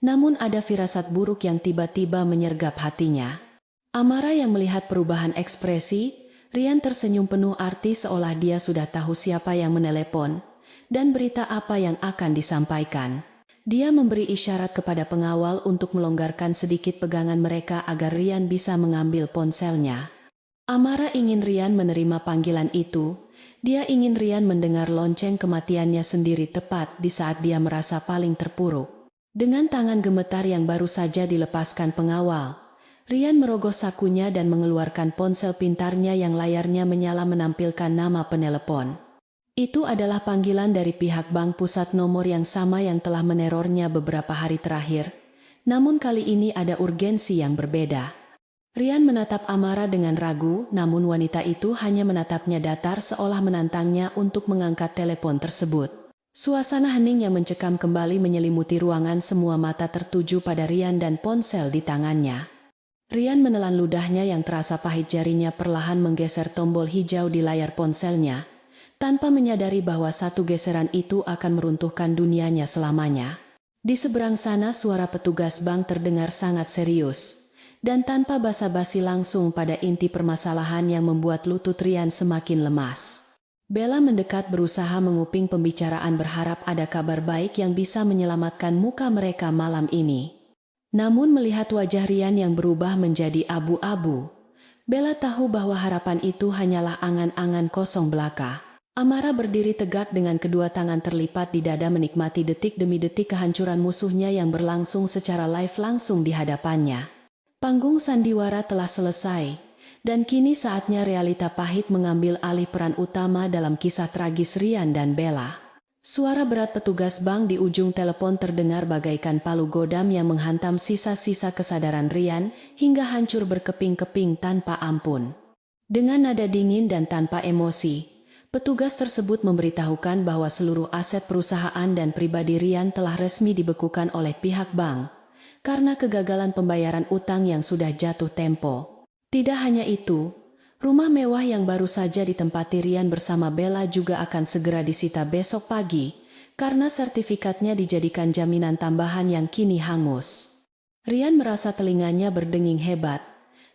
A: namun ada firasat buruk yang tiba-tiba menyergap hatinya. Amara yang melihat perubahan ekspresi, Rian tersenyum penuh arti seolah dia sudah tahu siapa yang menelepon dan berita apa yang akan disampaikan. Dia memberi isyarat kepada pengawal untuk melonggarkan sedikit pegangan mereka agar Rian bisa mengambil ponselnya. Amara ingin Rian menerima panggilan itu. Dia ingin Rian mendengar lonceng kematiannya sendiri tepat di saat dia merasa paling terpuruk. Dengan tangan gemetar yang baru saja dilepaskan pengawal, Rian merogoh sakunya dan mengeluarkan ponsel pintarnya yang layarnya menyala menampilkan nama penelepon. Itu adalah panggilan dari pihak bank pusat, nomor yang sama yang telah menerornya beberapa hari terakhir. Namun kali ini ada urgensi yang berbeda. Rian menatap Amara dengan ragu, namun wanita itu hanya menatapnya datar seolah menantangnya untuk mengangkat telepon tersebut. Suasana hening yang mencekam kembali menyelimuti ruangan, semua mata tertuju pada Rian dan ponsel di tangannya. Rian menelan ludahnya yang terasa pahit, jarinya perlahan menggeser tombol hijau di layar ponselnya, tanpa menyadari bahwa satu geseran itu akan meruntuhkan dunianya selamanya. Di seberang sana suara petugas bank terdengar sangat serius, dan tanpa basa-basi langsung pada inti permasalahan yang membuat lutut Rian semakin lemas. Bella mendekat berusaha menguping pembicaraan, berharap ada kabar baik yang bisa menyelamatkan muka mereka malam ini. Namun melihat wajah Rian yang berubah menjadi abu-abu, Bella tahu bahwa harapan itu hanyalah angan-angan kosong belaka. Amara berdiri tegak dengan kedua tangan terlipat di dada, menikmati detik demi detik kehancuran musuhnya yang berlangsung secara live langsung di hadapannya. Panggung sandiwara telah selesai, dan kini saatnya realita pahit mengambil alih peran utama dalam kisah tragis Rian dan Bella. Suara berat petugas bank di ujung telepon terdengar bagaikan palu godam yang menghantam sisa-sisa kesadaran Rian hingga hancur berkeping-keping tanpa ampun. Dengan nada dingin dan tanpa emosi, petugas tersebut memberitahukan bahwa seluruh aset perusahaan dan pribadi Rian telah resmi dibekukan oleh pihak bank karena kegagalan pembayaran utang yang sudah jatuh tempo. Tidak hanya itu, rumah mewah yang baru saja ditempati Rian bersama Bella juga akan segera disita besok pagi karena sertifikatnya dijadikan jaminan tambahan yang kini hangus. Rian merasa telinganya berdenging hebat,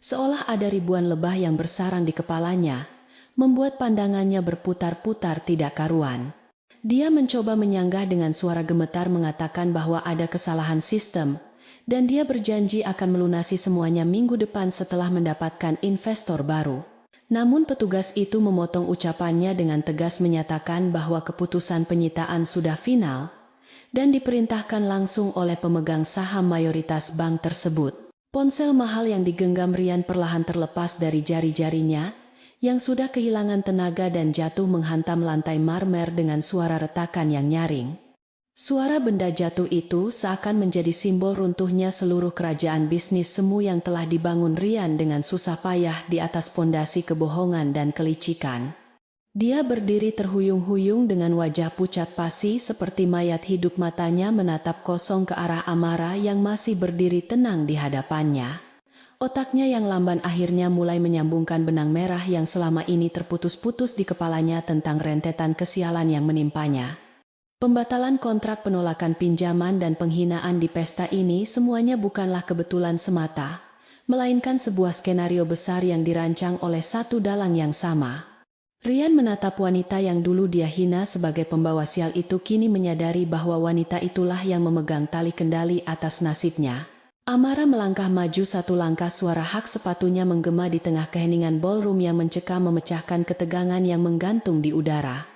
A: seolah ada ribuan lebah yang bersarang di kepalanya, membuat pandangannya berputar-putar tidak karuan. Dia mencoba menyanggah dengan suara gemetar, mengatakan bahwa ada kesalahan sistem, dan dia berjanji akan melunasi semuanya minggu depan setelah mendapatkan investor baru. Namun petugas itu memotong ucapannya dengan tegas, menyatakan bahwa keputusan penyitaan sudah final dan diperintahkan langsung oleh pemegang saham mayoritas bank tersebut. Ponsel mahal yang digenggam Rian perlahan terlepas dari jari-jarinya yang sudah kehilangan tenaga dan jatuh menghantam lantai marmer dengan suara retakan yang nyaring. Suara benda jatuh itu seakan menjadi simbol runtuhnya seluruh kerajaan bisnis semu yang telah dibangun Rian dengan susah payah di atas pondasi kebohongan dan kelicikan. Dia berdiri terhuyung-huyung dengan wajah pucat pasi seperti mayat hidup, matanya menatap kosong ke arah Amara yang masih berdiri tenang di hadapannya. Otaknya yang lamban akhirnya mulai menyambungkan benang merah yang selama ini terputus-putus di kepalanya tentang rentetan kesialan yang menimpanya. Pembatalan kontrak, penolakan pinjaman, dan penghinaan di pesta ini semuanya bukanlah kebetulan semata, melainkan sebuah skenario besar yang dirancang oleh satu dalang yang sama. Rian menatap wanita yang dulu dia hina sebagai pembawa sial itu, kini menyadari bahwa wanita itulah yang memegang tali kendali atas nasibnya. Amara melangkah maju satu langkah, suara hak sepatunya menggema di tengah keheningan ballroom yang mencekam, memecahkan ketegangan yang menggantung di udara.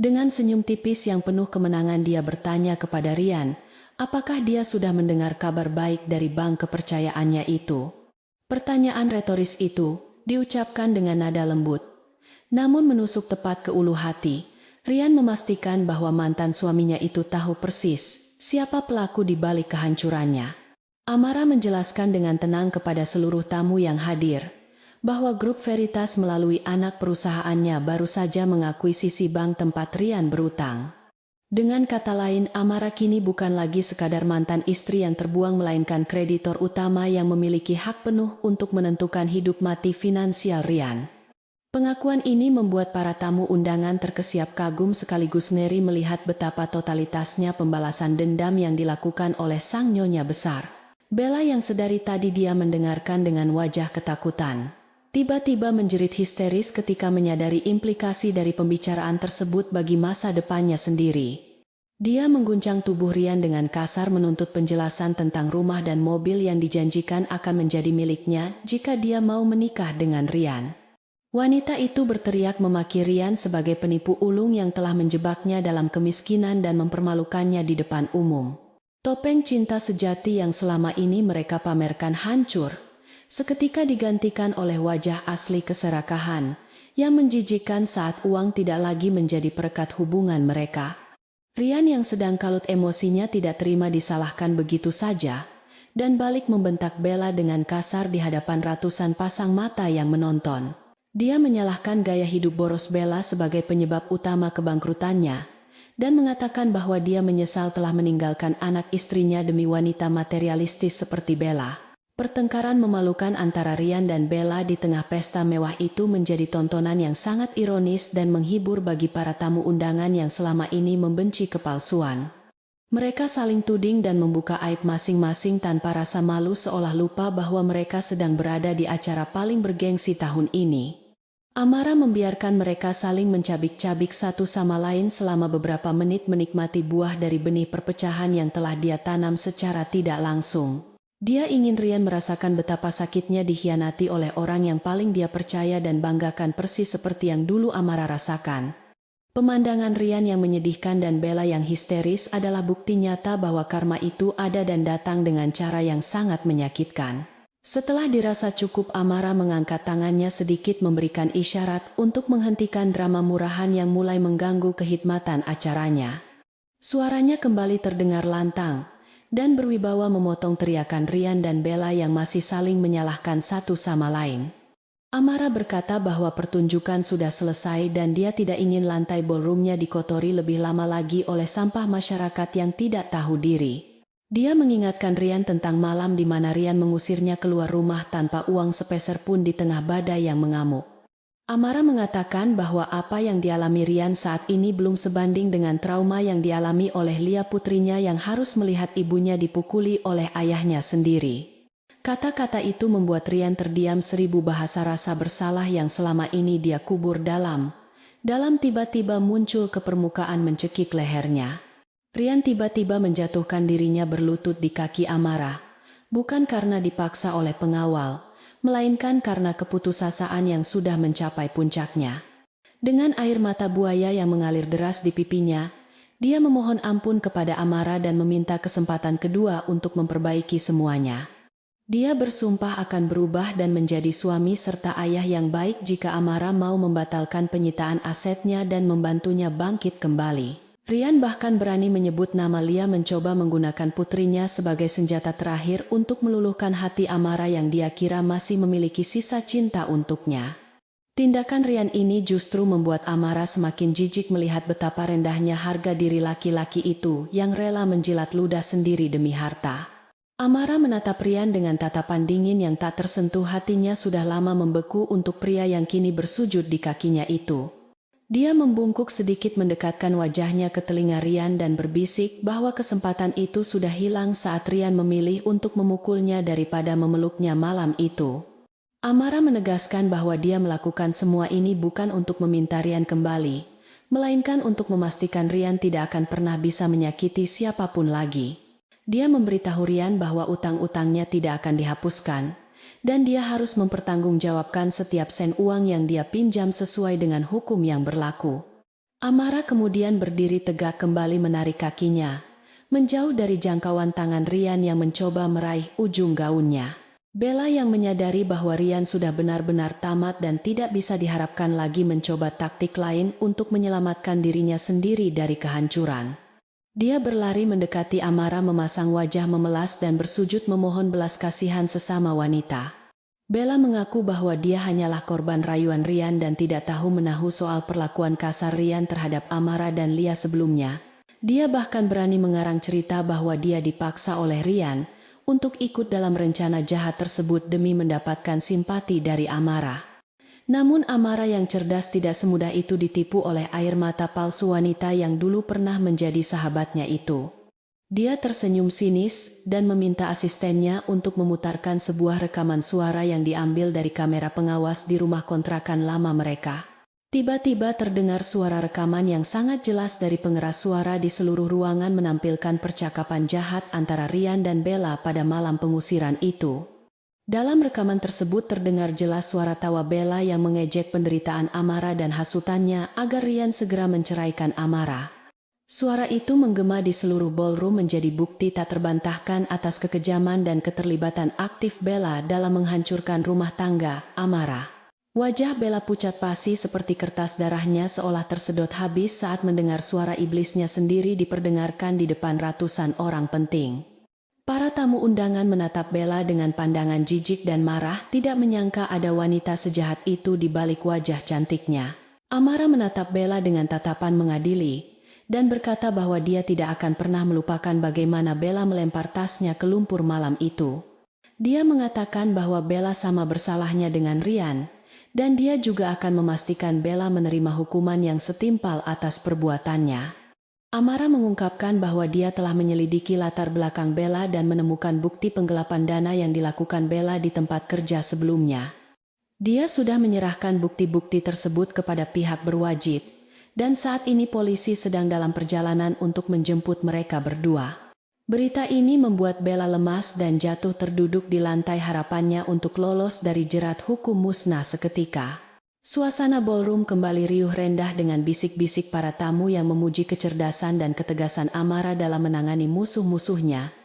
A: Dengan senyum tipis yang penuh kemenangan dia bertanya kepada Rian, apakah dia sudah mendengar kabar baik dari bank kepercayaannya itu? Pertanyaan retoris itu diucapkan dengan nada lembut, namun menusuk tepat ke ulu hati. Rian memastikan bahwa mantan suaminya itu tahu persis siapa pelaku di balik kehancurannya. Amara menjelaskan dengan tenang kepada seluruh tamu yang hadir bahwa grup Veritas melalui anak perusahaannya baru saja mengakuisisi bank tempat Rian berutang. Dengan kata lain, Amara kini bukan lagi sekadar mantan istri yang terbuang, melainkan kreditor utama yang memiliki hak penuh untuk menentukan hidup mati finansial Rian. Pengakuan ini membuat para tamu undangan terkesiap kagum sekaligus ngeri melihat betapa totalitasnya pembalasan dendam yang dilakukan oleh sang nyonya besar. Bella yang sedari tadi dia mendengarkan dengan wajah ketakutan, tiba-tiba menjerit histeris ketika menyadari implikasi dari pembicaraan tersebut bagi masa depannya sendiri. Dia mengguncang tubuh Rian dengan kasar, menuntut penjelasan tentang rumah dan mobil yang dijanjikan akan menjadi miliknya jika dia mau menikah dengan Rian. Wanita itu berteriak memaki Rian sebagai penipu ulung yang telah menjebaknya dalam kemiskinan dan mempermalukannya di depan umum. Topeng cinta sejati yang selama ini mereka pamerkan hancur seketika digantikan oleh wajah asli keserakahan yang menjijikkan saat uang tidak lagi menjadi perekat hubungan mereka. Rian yang sedang kalut emosinya tidak terima disalahkan begitu saja, dan balik membentak Bella dengan kasar di hadapan ratusan pasang mata yang menonton. Dia menyalahkan gaya hidup boros Bella sebagai penyebab utama kebangkrutannya, dan mengatakan bahwa dia menyesal telah meninggalkan anak istrinya demi wanita materialistis seperti Bella. Pertengkaran memalukan antara Rian dan Bella di tengah pesta mewah itu menjadi tontonan yang sangat ironis dan menghibur bagi para tamu undangan yang selama ini membenci kepalsuan. Mereka saling tuding dan membuka aib masing-masing tanpa rasa malu seolah lupa bahwa mereka sedang berada di acara paling bergengsi tahun ini. Amara membiarkan mereka saling mencabik-cabik satu sama lain selama beberapa menit menikmati buah dari benih perpecahan yang telah dia tanam secara tidak langsung. Dia ingin Rian merasakan betapa sakitnya dikhianati oleh orang yang paling dia percaya dan banggakan persis seperti yang dulu Amara rasakan. Pemandangan Rian yang menyedihkan dan Bella yang histeris adalah bukti nyata bahwa karma itu ada dan datang dengan cara yang sangat menyakitkan. Setelah dirasa cukup, Amara mengangkat tangannya sedikit memberikan isyarat untuk menghentikan drama murahan yang mulai mengganggu kehikmatan acaranya. Suaranya kembali terdengar lantang dan berwibawa memotong teriakan Rian dan Bella yang masih saling menyalahkan satu sama lain. Amara berkata bahwa pertunjukan sudah selesai dan dia tidak ingin lantai ballroomnya dikotori lebih lama lagi oleh sampah masyarakat yang tidak tahu diri. Dia mengingatkan Rian tentang malam di mana Rian mengusirnya keluar rumah tanpa uang sepeser pun di tengah badai yang mengamuk. Amara mengatakan bahwa apa yang dialami Rian saat ini belum sebanding dengan trauma yang dialami oleh Lia putrinya yang harus melihat ibunya dipukuli oleh ayahnya sendiri. Kata-kata itu membuat Rian terdiam, 1000 bahasa rasa bersalah yang selama ini dia kubur dalam tiba-tiba muncul ke permukaan mencekik lehernya. Rian tiba-tiba menjatuhkan dirinya berlutut di kaki Amara, bukan karena dipaksa oleh pengawal, melainkan karena keputusasaan yang sudah mencapai puncaknya. Dengan air mata buaya yang mengalir deras di pipinya, dia memohon ampun kepada Amara dan meminta kesempatan kedua untuk memperbaiki semuanya. Dia bersumpah akan berubah dan menjadi suami serta ayah yang baik jika Amara mau membatalkan penyitaan asetnya dan membantunya bangkit kembali. Rian bahkan berani menyebut nama Lia mencoba menggunakan putrinya sebagai senjata terakhir untuk meluluhkan hati Amara yang dia kira masih memiliki sisa cinta untuknya. Tindakan Rian ini justru membuat Amara semakin jijik melihat betapa rendahnya harga diri laki-laki itu yang rela menjilat ludah sendiri demi harta. Amara menatap Rian dengan tatapan dingin yang tak tersentuh, hatinya sudah lama membeku untuk pria yang kini bersujud di kakinya itu. Dia membungkuk sedikit mendekatkan wajahnya ke telinga Rian dan berbisik bahwa kesempatan itu sudah hilang saat Rian memilih untuk memukulnya daripada memeluknya malam itu. Amara menegaskan bahwa dia melakukan semua ini bukan untuk meminta Rian kembali, melainkan untuk memastikan Rian tidak akan pernah bisa menyakiti siapapun lagi. Dia memberitahu Rian bahwa utang-utangnya tidak akan dihapuskan, dan dia harus mempertanggungjawabkan setiap sen uang yang dia pinjam sesuai dengan hukum yang berlaku. Amara kemudian berdiri tegak kembali menarik kakinya, menjauh dari jangkauan tangan Rian yang mencoba meraih ujung gaunnya. Bella yang menyadari bahwa Rian sudah benar-benar tamat dan tidak bisa diharapkan lagi mencoba taktik lain untuk menyelamatkan dirinya sendiri dari kehancuran. Dia berlari mendekati Amara, memasang wajah memelas dan bersujud memohon belas kasihan sesama wanita. Bella mengaku bahwa dia hanyalah korban rayuan Rian dan tidak tahu menahu soal perlakuan kasar Rian terhadap Amara dan Lia sebelumnya. Dia bahkan berani mengarang cerita bahwa dia dipaksa oleh Rian untuk ikut dalam rencana jahat tersebut demi mendapatkan simpati dari Amara. Namun Amara yang cerdas tidak semudah itu ditipu oleh air mata palsu wanita yang dulu pernah menjadi sahabatnya itu. Dia tersenyum sinis dan meminta asistennya untuk memutarkan sebuah rekaman suara yang diambil dari kamera pengawas di rumah kontrakan lama mereka. Tiba-tiba terdengar suara rekaman yang sangat jelas dari pengeras suara di seluruh ruangan menampilkan percakapan jahat antara Rian dan Bella pada malam pengusiran itu. Dalam rekaman tersebut terdengar jelas suara tawa Bella yang mengejek penderitaan Amara dan hasutannya agar Rian segera menceraikan Amara. Suara itu menggema di seluruh ballroom menjadi bukti tak terbantahkan atas kekejaman dan keterlibatan aktif Bella dalam menghancurkan rumah tangga Amara. Wajah Bella pucat pasi seperti kertas darahnya seolah tersedot habis saat mendengar suara iblisnya sendiri diperdengarkan di depan ratusan orang penting. Para tamu undangan menatap Bella dengan pandangan jijik dan marah, tidak menyangka ada wanita sejahat itu di balik wajah cantiknya. Amara menatap Bella dengan tatapan mengadili dan berkata bahwa dia tidak akan pernah melupakan bagaimana Bella melempar tasnya ke lumpur malam itu. Dia mengatakan bahwa Bella sama bersalahnya dengan Ryan, dan dia juga akan memastikan Bella menerima hukuman yang setimpal atas perbuatannya. Amara mengungkapkan bahwa dia telah menyelidiki latar belakang Bella dan menemukan bukti penggelapan dana yang dilakukan Bella di tempat kerja sebelumnya. Dia sudah menyerahkan bukti-bukti tersebut kepada pihak berwajib, dan saat ini polisi sedang dalam perjalanan untuk menjemput mereka berdua. Berita ini membuat Bella lemas dan jatuh terduduk di lantai harapannya untuk lolos dari jerat hukum musnah seketika. Suasana ballroom kembali riuh rendah dengan bisik-bisik para tamu yang memuji kecerdasan dan ketegasan Amara dalam menangani musuh-musuhnya.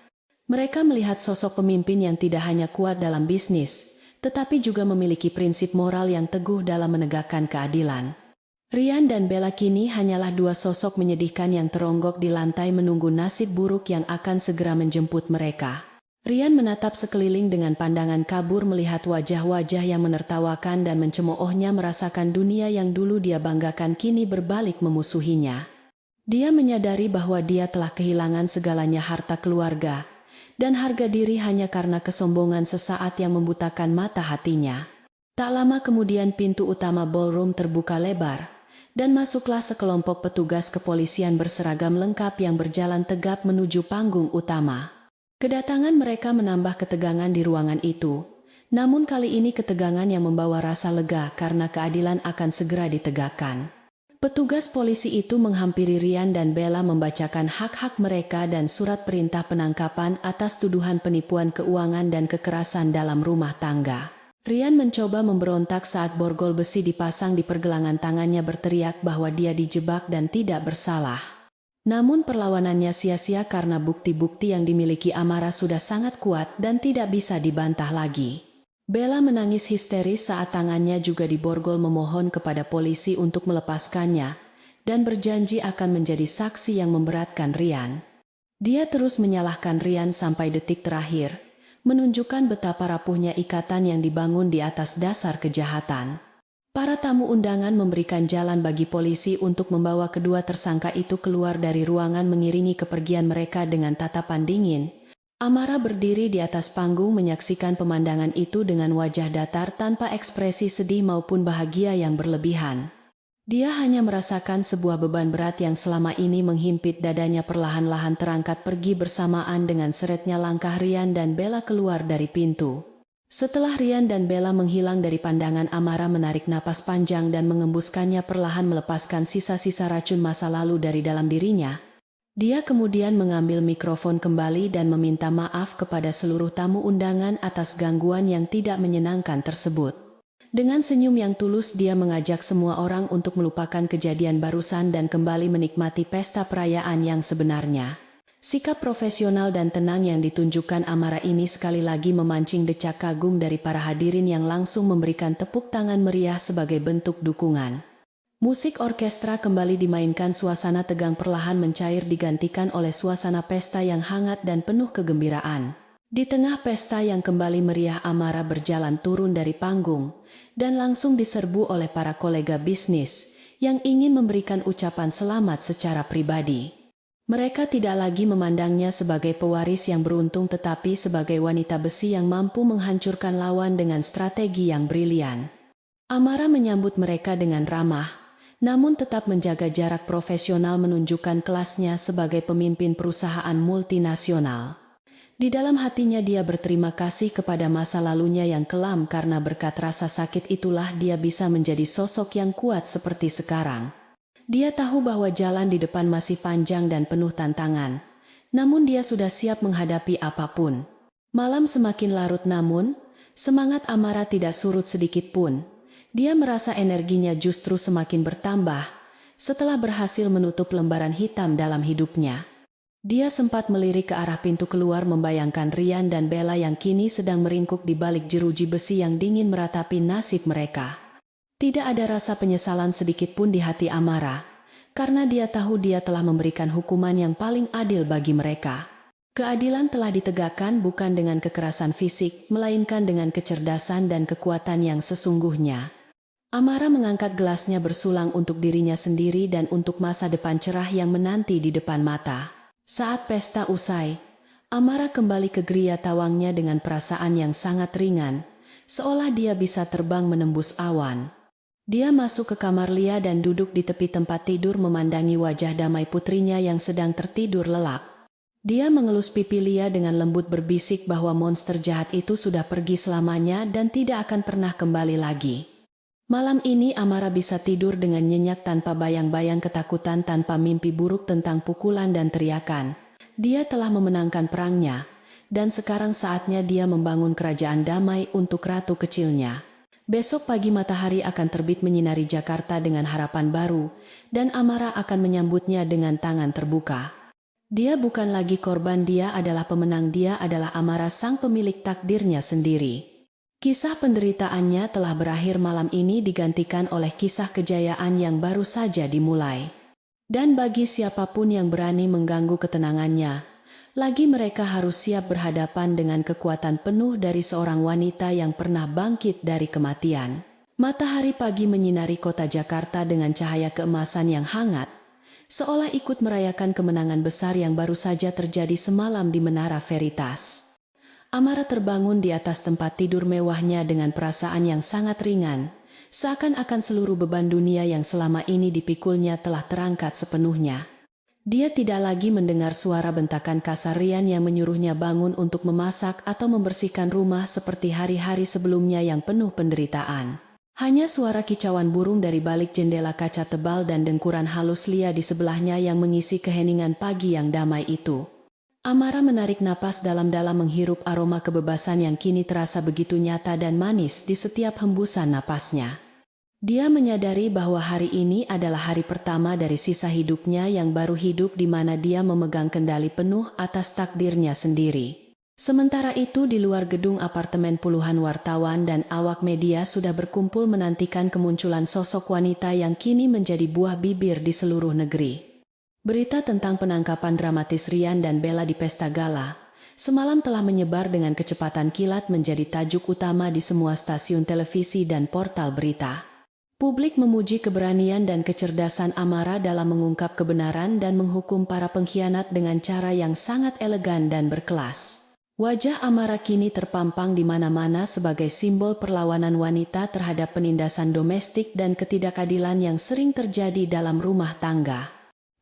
A: Mereka melihat sosok pemimpin yang tidak hanya kuat dalam bisnis, tetapi juga memiliki prinsip moral yang teguh dalam menegakkan keadilan. Ryan dan Bella kini hanyalah dua sosok menyedihkan yang teronggok di lantai menunggu nasib buruk yang akan segera menjemput mereka. Ryan menatap sekeliling dengan pandangan kabur melihat wajah-wajah yang menertawakan dan mencemoohnya, merasakan dunia yang dulu dia banggakan kini berbalik memusuhinya. Dia menyadari bahwa dia telah kehilangan segalanya, harta keluarga, dan harga diri hanya karena kesombongan sesaat yang membutakan mata hatinya. Tak lama kemudian pintu utama ballroom terbuka lebar, dan masuklah sekelompok petugas kepolisian berseragam lengkap yang berjalan tegap menuju panggung utama. Kedatangan mereka menambah ketegangan di ruangan itu, namun kali ini ketegangan yang membawa rasa lega karena keadilan akan segera ditegakkan. Petugas polisi itu menghampiri Ryan dan Bella membacakan hak-hak mereka dan surat perintah penangkapan atas tuduhan penipuan keuangan dan kekerasan dalam rumah tangga. Ryan mencoba memberontak saat borgol besi dipasang di pergelangan tangannya, berteriak bahwa dia dijebak dan tidak bersalah. Namun perlawanannya sia-sia karena bukti-bukti yang dimiliki Amara sudah sangat kuat dan tidak bisa dibantah lagi. Bella menangis histeris saat tangannya juga diborgol memohon kepada polisi untuk melepaskannya dan berjanji akan menjadi saksi yang memberatkan Ryan. Dia terus menyalahkan Ryan sampai detik terakhir, menunjukkan betapa rapuhnya ikatan yang dibangun di atas dasar kejahatan. Para tamu undangan memberikan jalan bagi polisi untuk membawa kedua tersangka itu keluar dari ruangan mengiringi kepergian mereka dengan tatapan dingin. Amara berdiri di atas panggung menyaksikan pemandangan itu dengan wajah datar tanpa ekspresi sedih maupun bahagia yang berlebihan. Dia hanya merasakan sebuah beban berat yang selama ini menghimpit dadanya perlahan-lahan terangkat pergi bersamaan dengan seretnya langkah Ryan dan Bella keluar dari pintu. Setelah Ryan dan Bella menghilang dari pandangan, Amara menarik napas panjang dan mengembuskannya, perlahan melepaskan sisa-sisa racun masa lalu dari dalam dirinya. Dia kemudian mengambil mikrofon kembali dan meminta maaf kepada seluruh tamu undangan atas gangguan yang tidak menyenangkan tersebut. Dengan senyum yang tulus dia mengajak semua orang untuk melupakan kejadian barusan dan kembali menikmati pesta perayaan yang sebenarnya. Sikap profesional dan tenang yang ditunjukkan Amara ini sekali lagi memancing decak kagum dari para hadirin yang langsung memberikan tepuk tangan meriah sebagai bentuk dukungan. Musik orkestra kembali dimainkan, suasana tegang perlahan mencair digantikan oleh suasana pesta yang hangat dan penuh kegembiraan. Di tengah pesta yang kembali meriah, Amara berjalan turun dari panggung dan langsung diserbu oleh para kolega bisnis yang ingin memberikan ucapan selamat secara pribadi. Mereka tidak lagi memandangnya sebagai pewaris yang beruntung, tetapi sebagai wanita besi yang mampu menghancurkan lawan dengan strategi yang brilian. Amara menyambut mereka dengan ramah, namun tetap menjaga jarak profesional, menunjukkan kelasnya sebagai pemimpin perusahaan multinasional. Di dalam hatinya dia berterima kasih kepada masa lalunya yang kelam, karena berkat rasa sakit itulah dia bisa menjadi sosok yang kuat seperti sekarang. Dia tahu bahwa jalan di depan masih panjang dan penuh tantangan, namun dia sudah siap menghadapi apapun. Malam semakin larut, namun semangat Amara tidak surut sedikit pun. Dia merasa energinya justru semakin bertambah, setelah berhasil menutup lembaran hitam dalam hidupnya. Dia sempat melirik ke arah pintu keluar membayangkan Rian dan Bella yang kini sedang meringkuk di balik jeruji besi yang dingin meratapi nasib mereka. Tidak ada rasa penyesalan sedikit pun di hati Amara, karena dia tahu dia telah memberikan hukuman yang paling adil bagi mereka. Keadilan telah ditegakkan bukan dengan kekerasan fisik, melainkan dengan kecerdasan dan kekuatan yang sesungguhnya. Amara mengangkat gelasnya bersulang untuk dirinya sendiri dan untuk masa depan cerah yang menanti di depan mata. Saat pesta usai, Amara kembali ke geria tawangnya dengan perasaan yang sangat ringan, seolah dia bisa terbang menembus awan. Dia masuk ke kamar Lia dan duduk di tepi tempat tidur memandangi wajah damai putrinya yang sedang tertidur lelap. Dia mengelus pipi Lia dengan lembut berbisik bahwa monster jahat itu sudah pergi selamanya dan tidak akan pernah kembali lagi. Malam ini Amara bisa tidur dengan nyenyak tanpa bayang-bayang ketakutan, tanpa mimpi buruk tentang pukulan dan teriakan. Dia telah memenangkan perangnya, dan sekarang saatnya dia membangun kerajaan damai untuk ratu kecilnya. Besok pagi matahari akan terbit menyinari Jakarta dengan harapan baru, dan Amara akan menyambutnya dengan tangan terbuka. Dia bukan lagi korban, dia adalah pemenang, dia adalah Amara, sang pemilik takdirnya sendiri. Kisah penderitaannya telah berakhir malam ini digantikan oleh kisah kejayaan yang baru saja dimulai. Dan bagi siapapun yang berani mengganggu ketenangannya, lagi mereka harus siap berhadapan dengan kekuatan penuh dari seorang wanita yang pernah bangkit dari kematian. Matahari pagi menyinari kota Jakarta dengan cahaya keemasan yang hangat, seolah ikut merayakan kemenangan besar yang baru saja terjadi semalam di Menara Veritas. Amara terbangun di atas tempat tidur mewahnya dengan perasaan yang sangat ringan, seakan-akan seluruh beban dunia yang selama ini dipikulnya telah terangkat sepenuhnya. Dia tidak lagi mendengar suara bentakan kasar Rian yang menyuruhnya bangun untuk memasak atau membersihkan rumah seperti hari-hari sebelumnya yang penuh penderitaan. Hanya suara kicauan burung dari balik jendela kaca tebal dan dengkuran halus Lia di sebelahnya yang mengisi keheningan pagi yang damai itu. Amara menarik napas dalam-dalam menghirup aroma kebebasan yang kini terasa begitu nyata dan manis di setiap hembusan napasnya. Dia menyadari bahwa hari ini adalah hari pertama dari sisa hidupnya yang baru hidup, di mana dia memegang kendali penuh atas takdirnya sendiri. Sementara itu di luar gedung apartemen puluhan wartawan dan awak media sudah berkumpul menantikan kemunculan sosok wanita yang kini menjadi buah bibir di seluruh negeri. Berita tentang penangkapan dramatis Rian dan Bella di pesta gala semalam telah menyebar dengan kecepatan kilat menjadi tajuk utama di semua stasiun televisi dan portal berita. Publik memuji keberanian dan kecerdasan Amara dalam mengungkap kebenaran dan menghukum para pengkhianat dengan cara yang sangat elegan dan berkelas. Wajah Amara kini terpampang di mana-mana sebagai simbol perlawanan wanita terhadap penindasan domestik dan ketidakadilan yang sering terjadi dalam rumah tangga.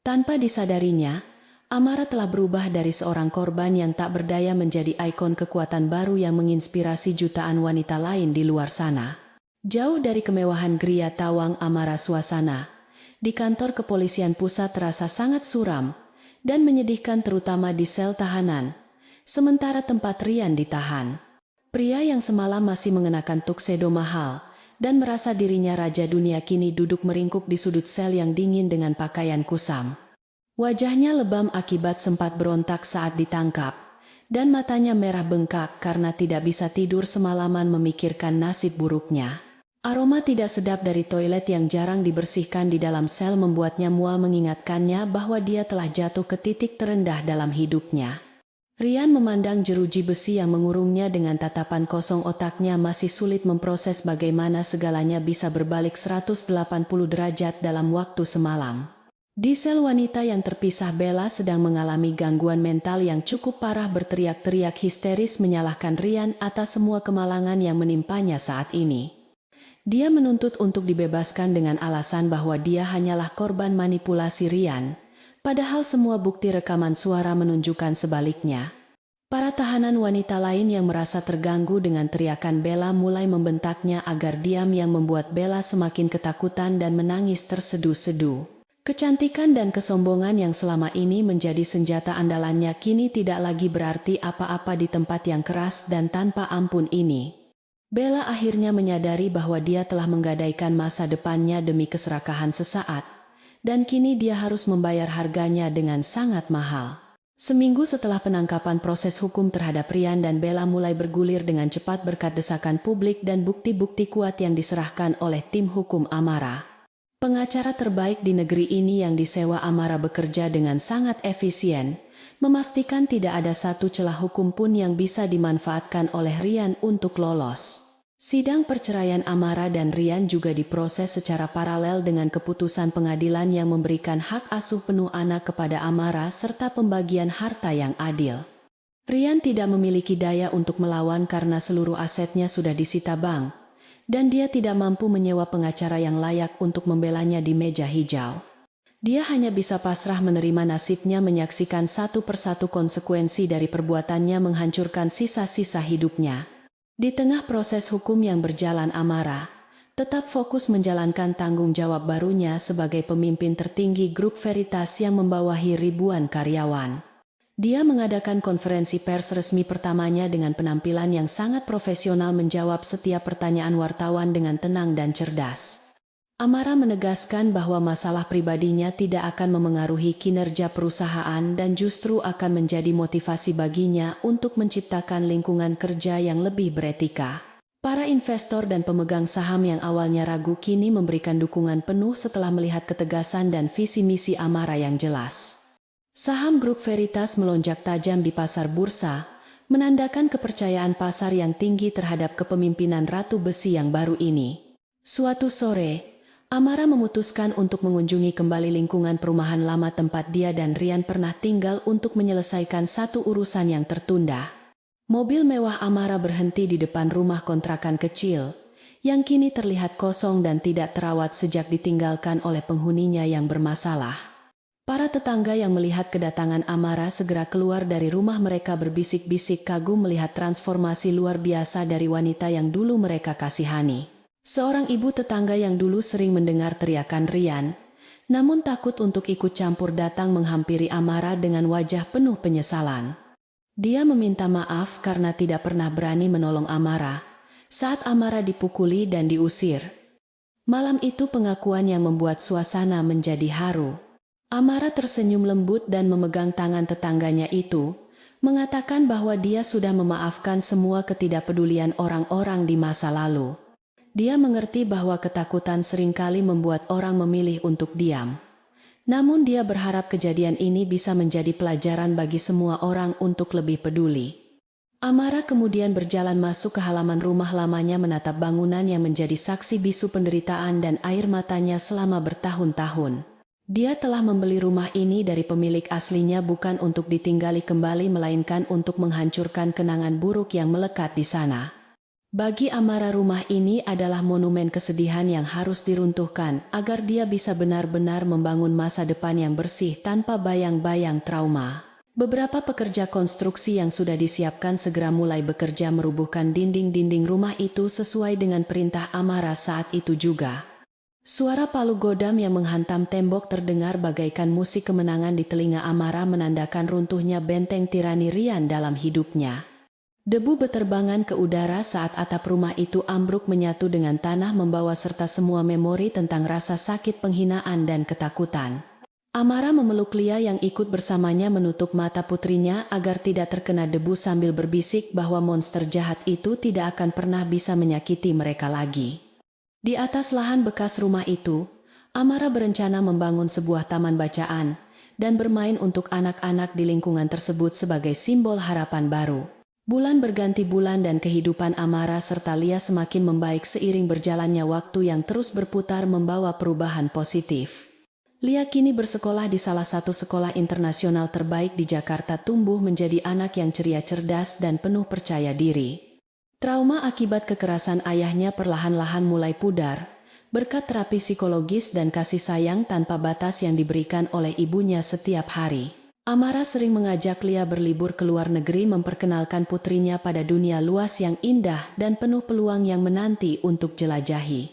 A: Tanpa disadarinya, Amara telah berubah dari seorang korban yang tak berdaya menjadi ikon kekuatan baru yang menginspirasi jutaan wanita lain di luar sana. Jauh dari kemewahan geria tawang Amara, suasana di kantor kepolisian pusat terasa sangat suram dan menyedihkan, terutama di sel tahanan, sementara tempat Rian ditahan. Pria yang semalam masih mengenakan tuxedo mahal dan merasa dirinya raja dunia kini duduk meringkuk di sudut sel yang dingin dengan pakaian kusam. Wajahnya lebam akibat sempat berontak saat ditangkap, dan matanya merah bengkak karena tidak bisa tidur semalaman memikirkan nasib buruknya. Aroma tidak sedap dari toilet yang jarang dibersihkan di dalam sel membuatnya mual, mengingatkannya bahwa dia telah jatuh ke titik terendah dalam hidupnya. Rian memandang jeruji besi yang mengurungnya dengan tatapan kosong. Otaknya masih sulit memproses bagaimana segalanya bisa berbalik 180 derajat dalam waktu semalam. Di sel wanita yang terpisah, Bella sedang mengalami gangguan mental yang cukup parah, berteriak-teriak histeris menyalahkan Rian atas semua kemalangan yang menimpanya saat ini. Dia menuntut untuk dibebaskan dengan alasan bahwa dia hanyalah korban manipulasi Rian. Padahal semua bukti rekaman suara menunjukkan sebaliknya. Para tahanan wanita lain yang merasa terganggu dengan teriakan Bella mulai membentaknya agar diam, yang membuat Bella semakin ketakutan dan menangis terseduh-seduh. Kecantikan dan kesombongan yang selama ini menjadi senjata andalannya kini tidak lagi berarti apa-apa di tempat yang keras dan tanpa ampun ini. Bella akhirnya menyadari bahwa dia telah menggadaikan masa depannya demi keserakahan sesaat. dan kini dia harus membayar harganya dengan sangat mahal. Seminggu setelah penangkapan, proses hukum terhadap Rian dan Bella mulai bergulir dengan cepat berkat desakan publik dan bukti-bukti kuat yang diserahkan oleh tim hukum Amara. Pengacara terbaik di negeri ini yang disewa Amara bekerja dengan sangat efisien, memastikan tidak ada satu celah hukum pun yang bisa dimanfaatkan oleh Rian untuk lolos. Sidang perceraian Amara dan Rian juga diproses secara paralel dengan keputusan pengadilan yang memberikan hak asuh penuh anak kepada Amara serta pembagian harta yang adil. Rian tidak memiliki daya untuk melawan karena seluruh asetnya sudah disita bank, dan dia tidak mampu menyewa pengacara yang layak untuk membelanya di meja hijau. Dia hanya bisa pasrah menerima nasibnya menyaksikan satu persatu konsekuensi dari perbuatannya menghancurkan sisa-sisa hidupnya. Di tengah proses hukum yang berjalan, Amara tetap fokus menjalankan tanggung jawab barunya sebagai pemimpin tertinggi grup Veritas yang membawahi ribuan karyawan. Dia mengadakan konferensi pers resmi pertamanya dengan penampilan yang sangat profesional, menjawab setiap pertanyaan wartawan dengan tenang dan cerdas. Amara menegaskan bahwa masalah pribadinya tidak akan memengaruhi kinerja perusahaan dan justru akan menjadi motivasi baginya untuk menciptakan lingkungan kerja yang lebih beretika. Para investor dan pemegang saham yang awalnya ragu kini memberikan dukungan penuh setelah melihat ketegasan dan visi misi Amara yang jelas. Saham grup Veritas melonjak tajam di pasar bursa, menandakan kepercayaan pasar yang tinggi terhadap kepemimpinan Ratu Besi yang baru ini. Suatu sore, Amara memutuskan untuk mengunjungi kembali lingkungan perumahan lama tempat dia dan Rian pernah tinggal untuk menyelesaikan satu urusan yang tertunda. Mobil mewah Amara berhenti di depan rumah kontrakan kecil, yang kini terlihat kosong dan tidak terawat sejak ditinggalkan oleh penghuninya yang bermasalah. Para tetangga yang melihat kedatangan Amara segera keluar dari rumah mereka berbisik-bisik kagum melihat transformasi luar biasa dari wanita yang dulu mereka kasihani. Seorang ibu tetangga yang dulu sering mendengar teriakan Rian, namun takut untuk ikut campur, datang menghampiri Amara dengan wajah penuh penyesalan. Dia meminta maaf karena tidak pernah berani menolong Amara saat Amara dipukuli dan diusir. Malam itu pengakuan yang membuat suasana menjadi haru. Amara tersenyum lembut dan memegang tangan tetangganya itu, mengatakan bahwa dia sudah memaafkan semua ketidakpedulian orang-orang di masa lalu. Dia mengerti bahwa ketakutan seringkali membuat orang memilih untuk diam. Namun dia berharap kejadian ini bisa menjadi pelajaran bagi semua orang untuk lebih peduli. Amara kemudian berjalan masuk ke halaman rumah lamanya, menatap bangunan yang menjadi saksi bisu penderitaan dan air matanya selama bertahun-tahun. Dia telah membeli rumah ini dari pemilik aslinya bukan untuk ditinggali kembali, melainkan untuk menghancurkan kenangan buruk yang melekat di sana. Bagi Amara, rumah ini adalah monumen kesedihan yang harus diruntuhkan agar dia bisa benar-benar membangun masa depan yang bersih tanpa bayang-bayang trauma. Beberapa pekerja konstruksi yang sudah disiapkan segera mulai bekerja merubuhkan dinding-dinding rumah itu sesuai dengan perintah Amara saat itu juga. Suara palu godam yang menghantam tembok terdengar bagaikan musik kemenangan di telinga Amara, menandakan runtuhnya benteng tirani Rian dalam hidupnya. Debu beterbangan ke udara saat atap rumah itu ambruk menyatu dengan tanah, membawa serta semua memori tentang rasa sakit, penghinaan dan ketakutan. Amara memeluk Lia yang ikut bersamanya, menutup mata putrinya agar tidak terkena debu sambil berbisik bahwa monster jahat itu tidak akan pernah bisa menyakiti mereka lagi. Di atas lahan bekas rumah itu, Amara berencana membangun sebuah taman bacaan dan bermain untuk anak-anak di lingkungan tersebut sebagai simbol harapan baru. Bulan berganti bulan dan kehidupan Amara serta Lia semakin membaik seiring berjalannya waktu yang terus berputar membawa perubahan positif. Lia kini bersekolah di salah satu sekolah internasional terbaik di Jakarta, tumbuh menjadi anak yang ceria, cerdas dan penuh percaya diri. Trauma akibat kekerasan ayahnya perlahan-lahan mulai pudar, berkat terapi psikologis dan kasih sayang tanpa batas yang diberikan oleh ibunya setiap hari. Amara sering mengajak Lia berlibur ke luar negeri, memperkenalkan putrinya pada dunia luas yang indah dan penuh peluang yang menanti untuk jelajahi.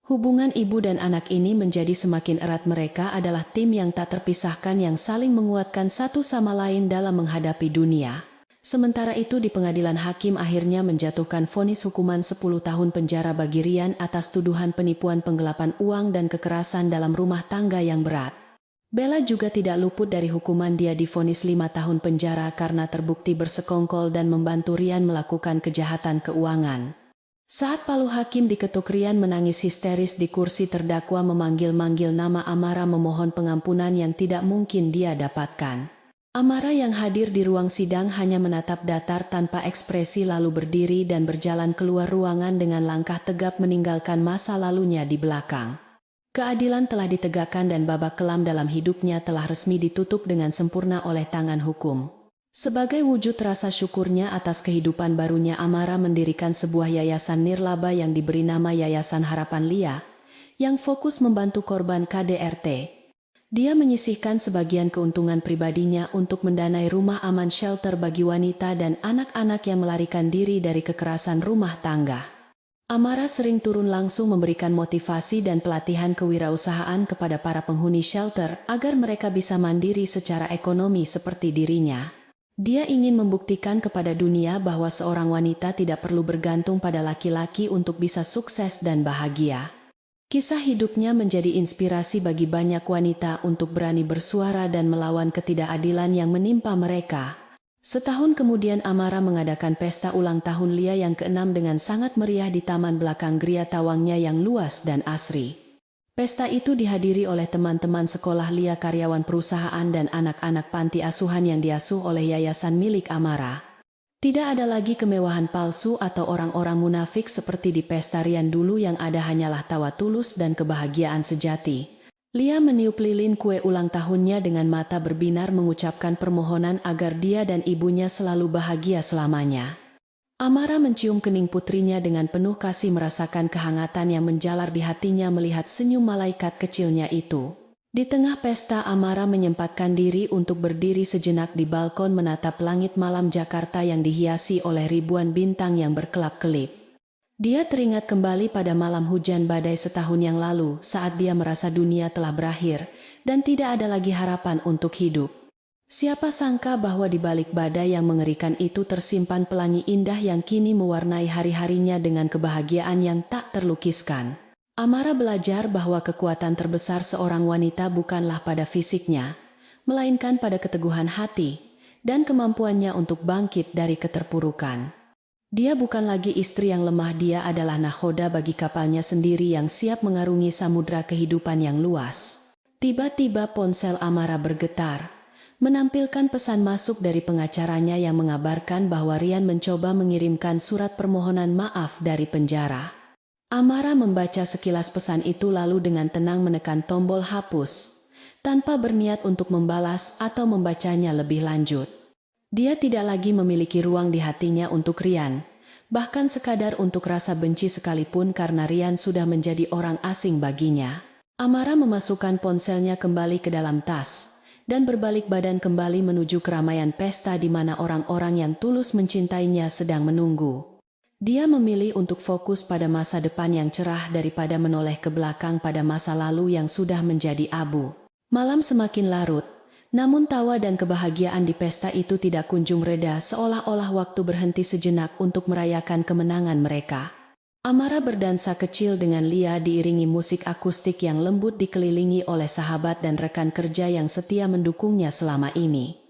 A: Hubungan ibu dan anak ini menjadi semakin erat. Mereka adalah tim yang tak terpisahkan yang saling menguatkan satu sama lain dalam menghadapi dunia. Sementara itu di pengadilan hakim akhirnya menjatuhkan vonis hukuman 10 tahun penjara bagi Ryan atas tuduhan penipuan penggelapan uang dan kekerasan dalam rumah tangga yang berat. Bella juga tidak luput dari hukuman. Dia divonis 5 tahun penjara karena terbukti bersekongkol dan membantu Ryan melakukan kejahatan keuangan. Saat palu hakim diketuk, Ryan menangis histeris di kursi terdakwa memanggil-manggil nama Amara memohon pengampunan yang tidak mungkin dia dapatkan. Amara yang hadir di ruang sidang hanya menatap datar tanpa ekspresi lalu berdiri dan berjalan keluar ruangan dengan langkah tegap meninggalkan masa lalunya di belakang. Keadilan telah ditegakkan dan babak kelam dalam hidupnya telah resmi ditutup dengan sempurna oleh tangan hukum. Sebagai wujud rasa syukurnya atas kehidupan barunya, Amara mendirikan sebuah yayasan nirlaba yang diberi nama Yayasan Harapan Lia, yang fokus membantu korban KDRT. Dia menyisihkan sebagian keuntungan pribadinya untuk mendanai rumah aman shelter bagi wanita dan anak-anak yang melarikan diri dari kekerasan rumah tangga. Amara sering turun langsung memberikan motivasi dan pelatihan kewirausahaan kepada para penghuni shelter agar mereka bisa mandiri secara ekonomi seperti dirinya. Dia ingin membuktikan kepada dunia bahwa seorang wanita tidak perlu bergantung pada laki-laki untuk bisa sukses dan bahagia. Kisah hidupnya menjadi inspirasi bagi banyak wanita untuk berani bersuara dan melawan ketidakadilan yang menimpa mereka. Setahun kemudian Amara mengadakan pesta ulang tahun Lia yang ke-6 dengan sangat meriah di taman belakang Gria Tawangnya yang luas dan asri. Pesta itu dihadiri oleh teman-teman sekolah Lia, karyawan perusahaan dan anak-anak panti asuhan yang diasuh oleh yayasan milik Amara. Tidak ada lagi kemewahan palsu atau orang-orang munafik seperti di pesta Ryan dulu. Yang ada hanyalah tawa tulus dan kebahagiaan sejati. Lia meniup lilin kue ulang tahunnya dengan mata berbinar mengucapkan permohonan agar dia dan ibunya selalu bahagia selamanya. Amara mencium kening putrinya dengan penuh kasih, merasakan kehangatan yang menjalar di hatinya melihat senyum malaikat kecilnya itu. Di tengah pesta, Amara menyempatkan diri untuk berdiri sejenak di balkon menatap langit malam Jakarta yang dihiasi oleh ribuan bintang yang berkelap-kelip. Dia teringat kembali pada malam hujan badai setahun yang lalu saat dia merasa dunia telah berakhir dan tidak ada lagi harapan untuk hidup. Siapa sangka bahwa di balik badai yang mengerikan itu tersimpan pelangi indah yang kini mewarnai hari-harinya dengan kebahagiaan yang tak terlukiskan. Amara belajar bahwa kekuatan terbesar seorang wanita bukanlah pada fisiknya, melainkan pada keteguhan hati dan kemampuannya untuk bangkit dari keterpurukan. Dia bukan lagi istri yang lemah, dia adalah nakhoda bagi kapalnya sendiri yang siap mengarungi samudra kehidupan yang luas. Tiba-tiba ponsel Amara bergetar, menampilkan pesan masuk dari pengacaranya yang mengabarkan bahwa Ryan mencoba mengirimkan surat permohonan maaf dari penjara. Amara membaca sekilas pesan itu lalu dengan tenang menekan tombol hapus, tanpa berniat untuk membalas atau membacanya lebih lanjut. Dia tidak lagi memiliki ruang di hatinya untuk Ryan, bahkan sekadar untuk rasa benci sekalipun, karena Ryan sudah menjadi orang asing baginya. Amara memasukkan ponselnya kembali ke dalam tas, dan berbalik badan kembali menuju keramaian pesta di mana orang-orang yang tulus mencintainya sedang menunggu. Dia memilih untuk fokus pada masa depan yang cerah daripada menoleh ke belakang pada masa lalu yang sudah menjadi abu. Malam semakin larut, namun tawa dan kebahagiaan di pesta itu tidak kunjung reda, seolah-olah waktu berhenti sejenak untuk merayakan kemenangan mereka. Amara berdansa kecil dengan Lia diiringi musik akustik yang lembut, dikelilingi oleh sahabat dan rekan kerja yang setia mendukungnya selama ini.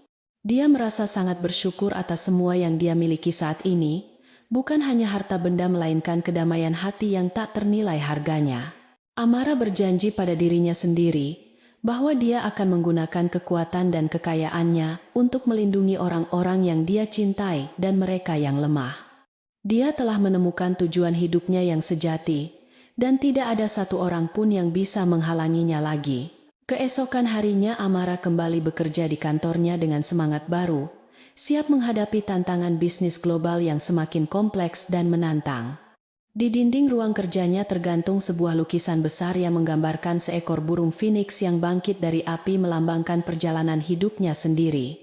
A: Dia merasa sangat bersyukur atas semua yang dia miliki saat ini. Bukan hanya harta benda melainkan kedamaian hati yang tak ternilai harganya. Amara berjanji pada dirinya sendiri bahwa dia akan menggunakan kekuatan dan kekayaannya untuk melindungi orang-orang yang dia cintai dan mereka yang lemah. Dia telah menemukan tujuan hidupnya yang sejati dan tidak ada satu orang pun yang bisa menghalanginya lagi. Keesokan harinya Amara kembali bekerja di kantornya dengan semangat baru, siap menghadapi tantangan bisnis global yang semakin kompleks dan menantang. Di dinding ruang kerjanya tergantung sebuah lukisan besar yang menggambarkan seekor burung phoenix yang bangkit dari api, melambangkan perjalanan hidupnya sendiri.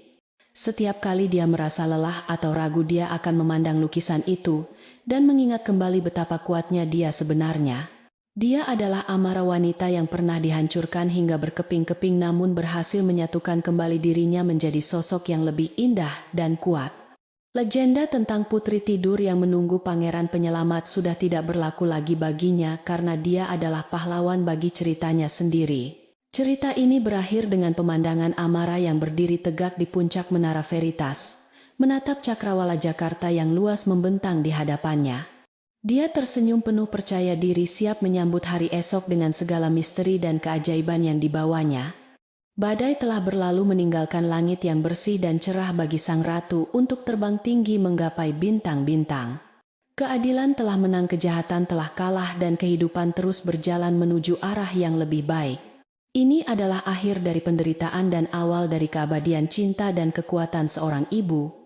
A: Setiap kali dia merasa lelah atau ragu, dia akan memandang lukisan itu dan mengingat kembali betapa kuatnya dia sebenarnya. Dia adalah Amara, wanita yang pernah dihancurkan hingga berkeping-keping namun berhasil menyatukan kembali dirinya menjadi sosok yang lebih indah dan kuat. Legenda tentang putri tidur yang menunggu pangeran penyelamat sudah tidak berlaku lagi baginya karena dia adalah pahlawan bagi ceritanya sendiri. Cerita ini berakhir dengan pemandangan Amara yang berdiri tegak di puncak Menara Veritas, menatap cakrawala Jakarta yang luas membentang di hadapannya. Dia tersenyum penuh percaya diri siap menyambut hari esok dengan segala misteri dan keajaiban yang dibawanya. Badai telah berlalu meninggalkan langit yang bersih dan cerah bagi sang ratu untuk terbang tinggi menggapai bintang-bintang. Keadilan telah menang, kejahatan telah kalah dan kehidupan terus berjalan menuju arah yang lebih baik. Ini adalah akhir dari penderitaan dan awal dari keabadian cinta dan kekuatan seorang ibu,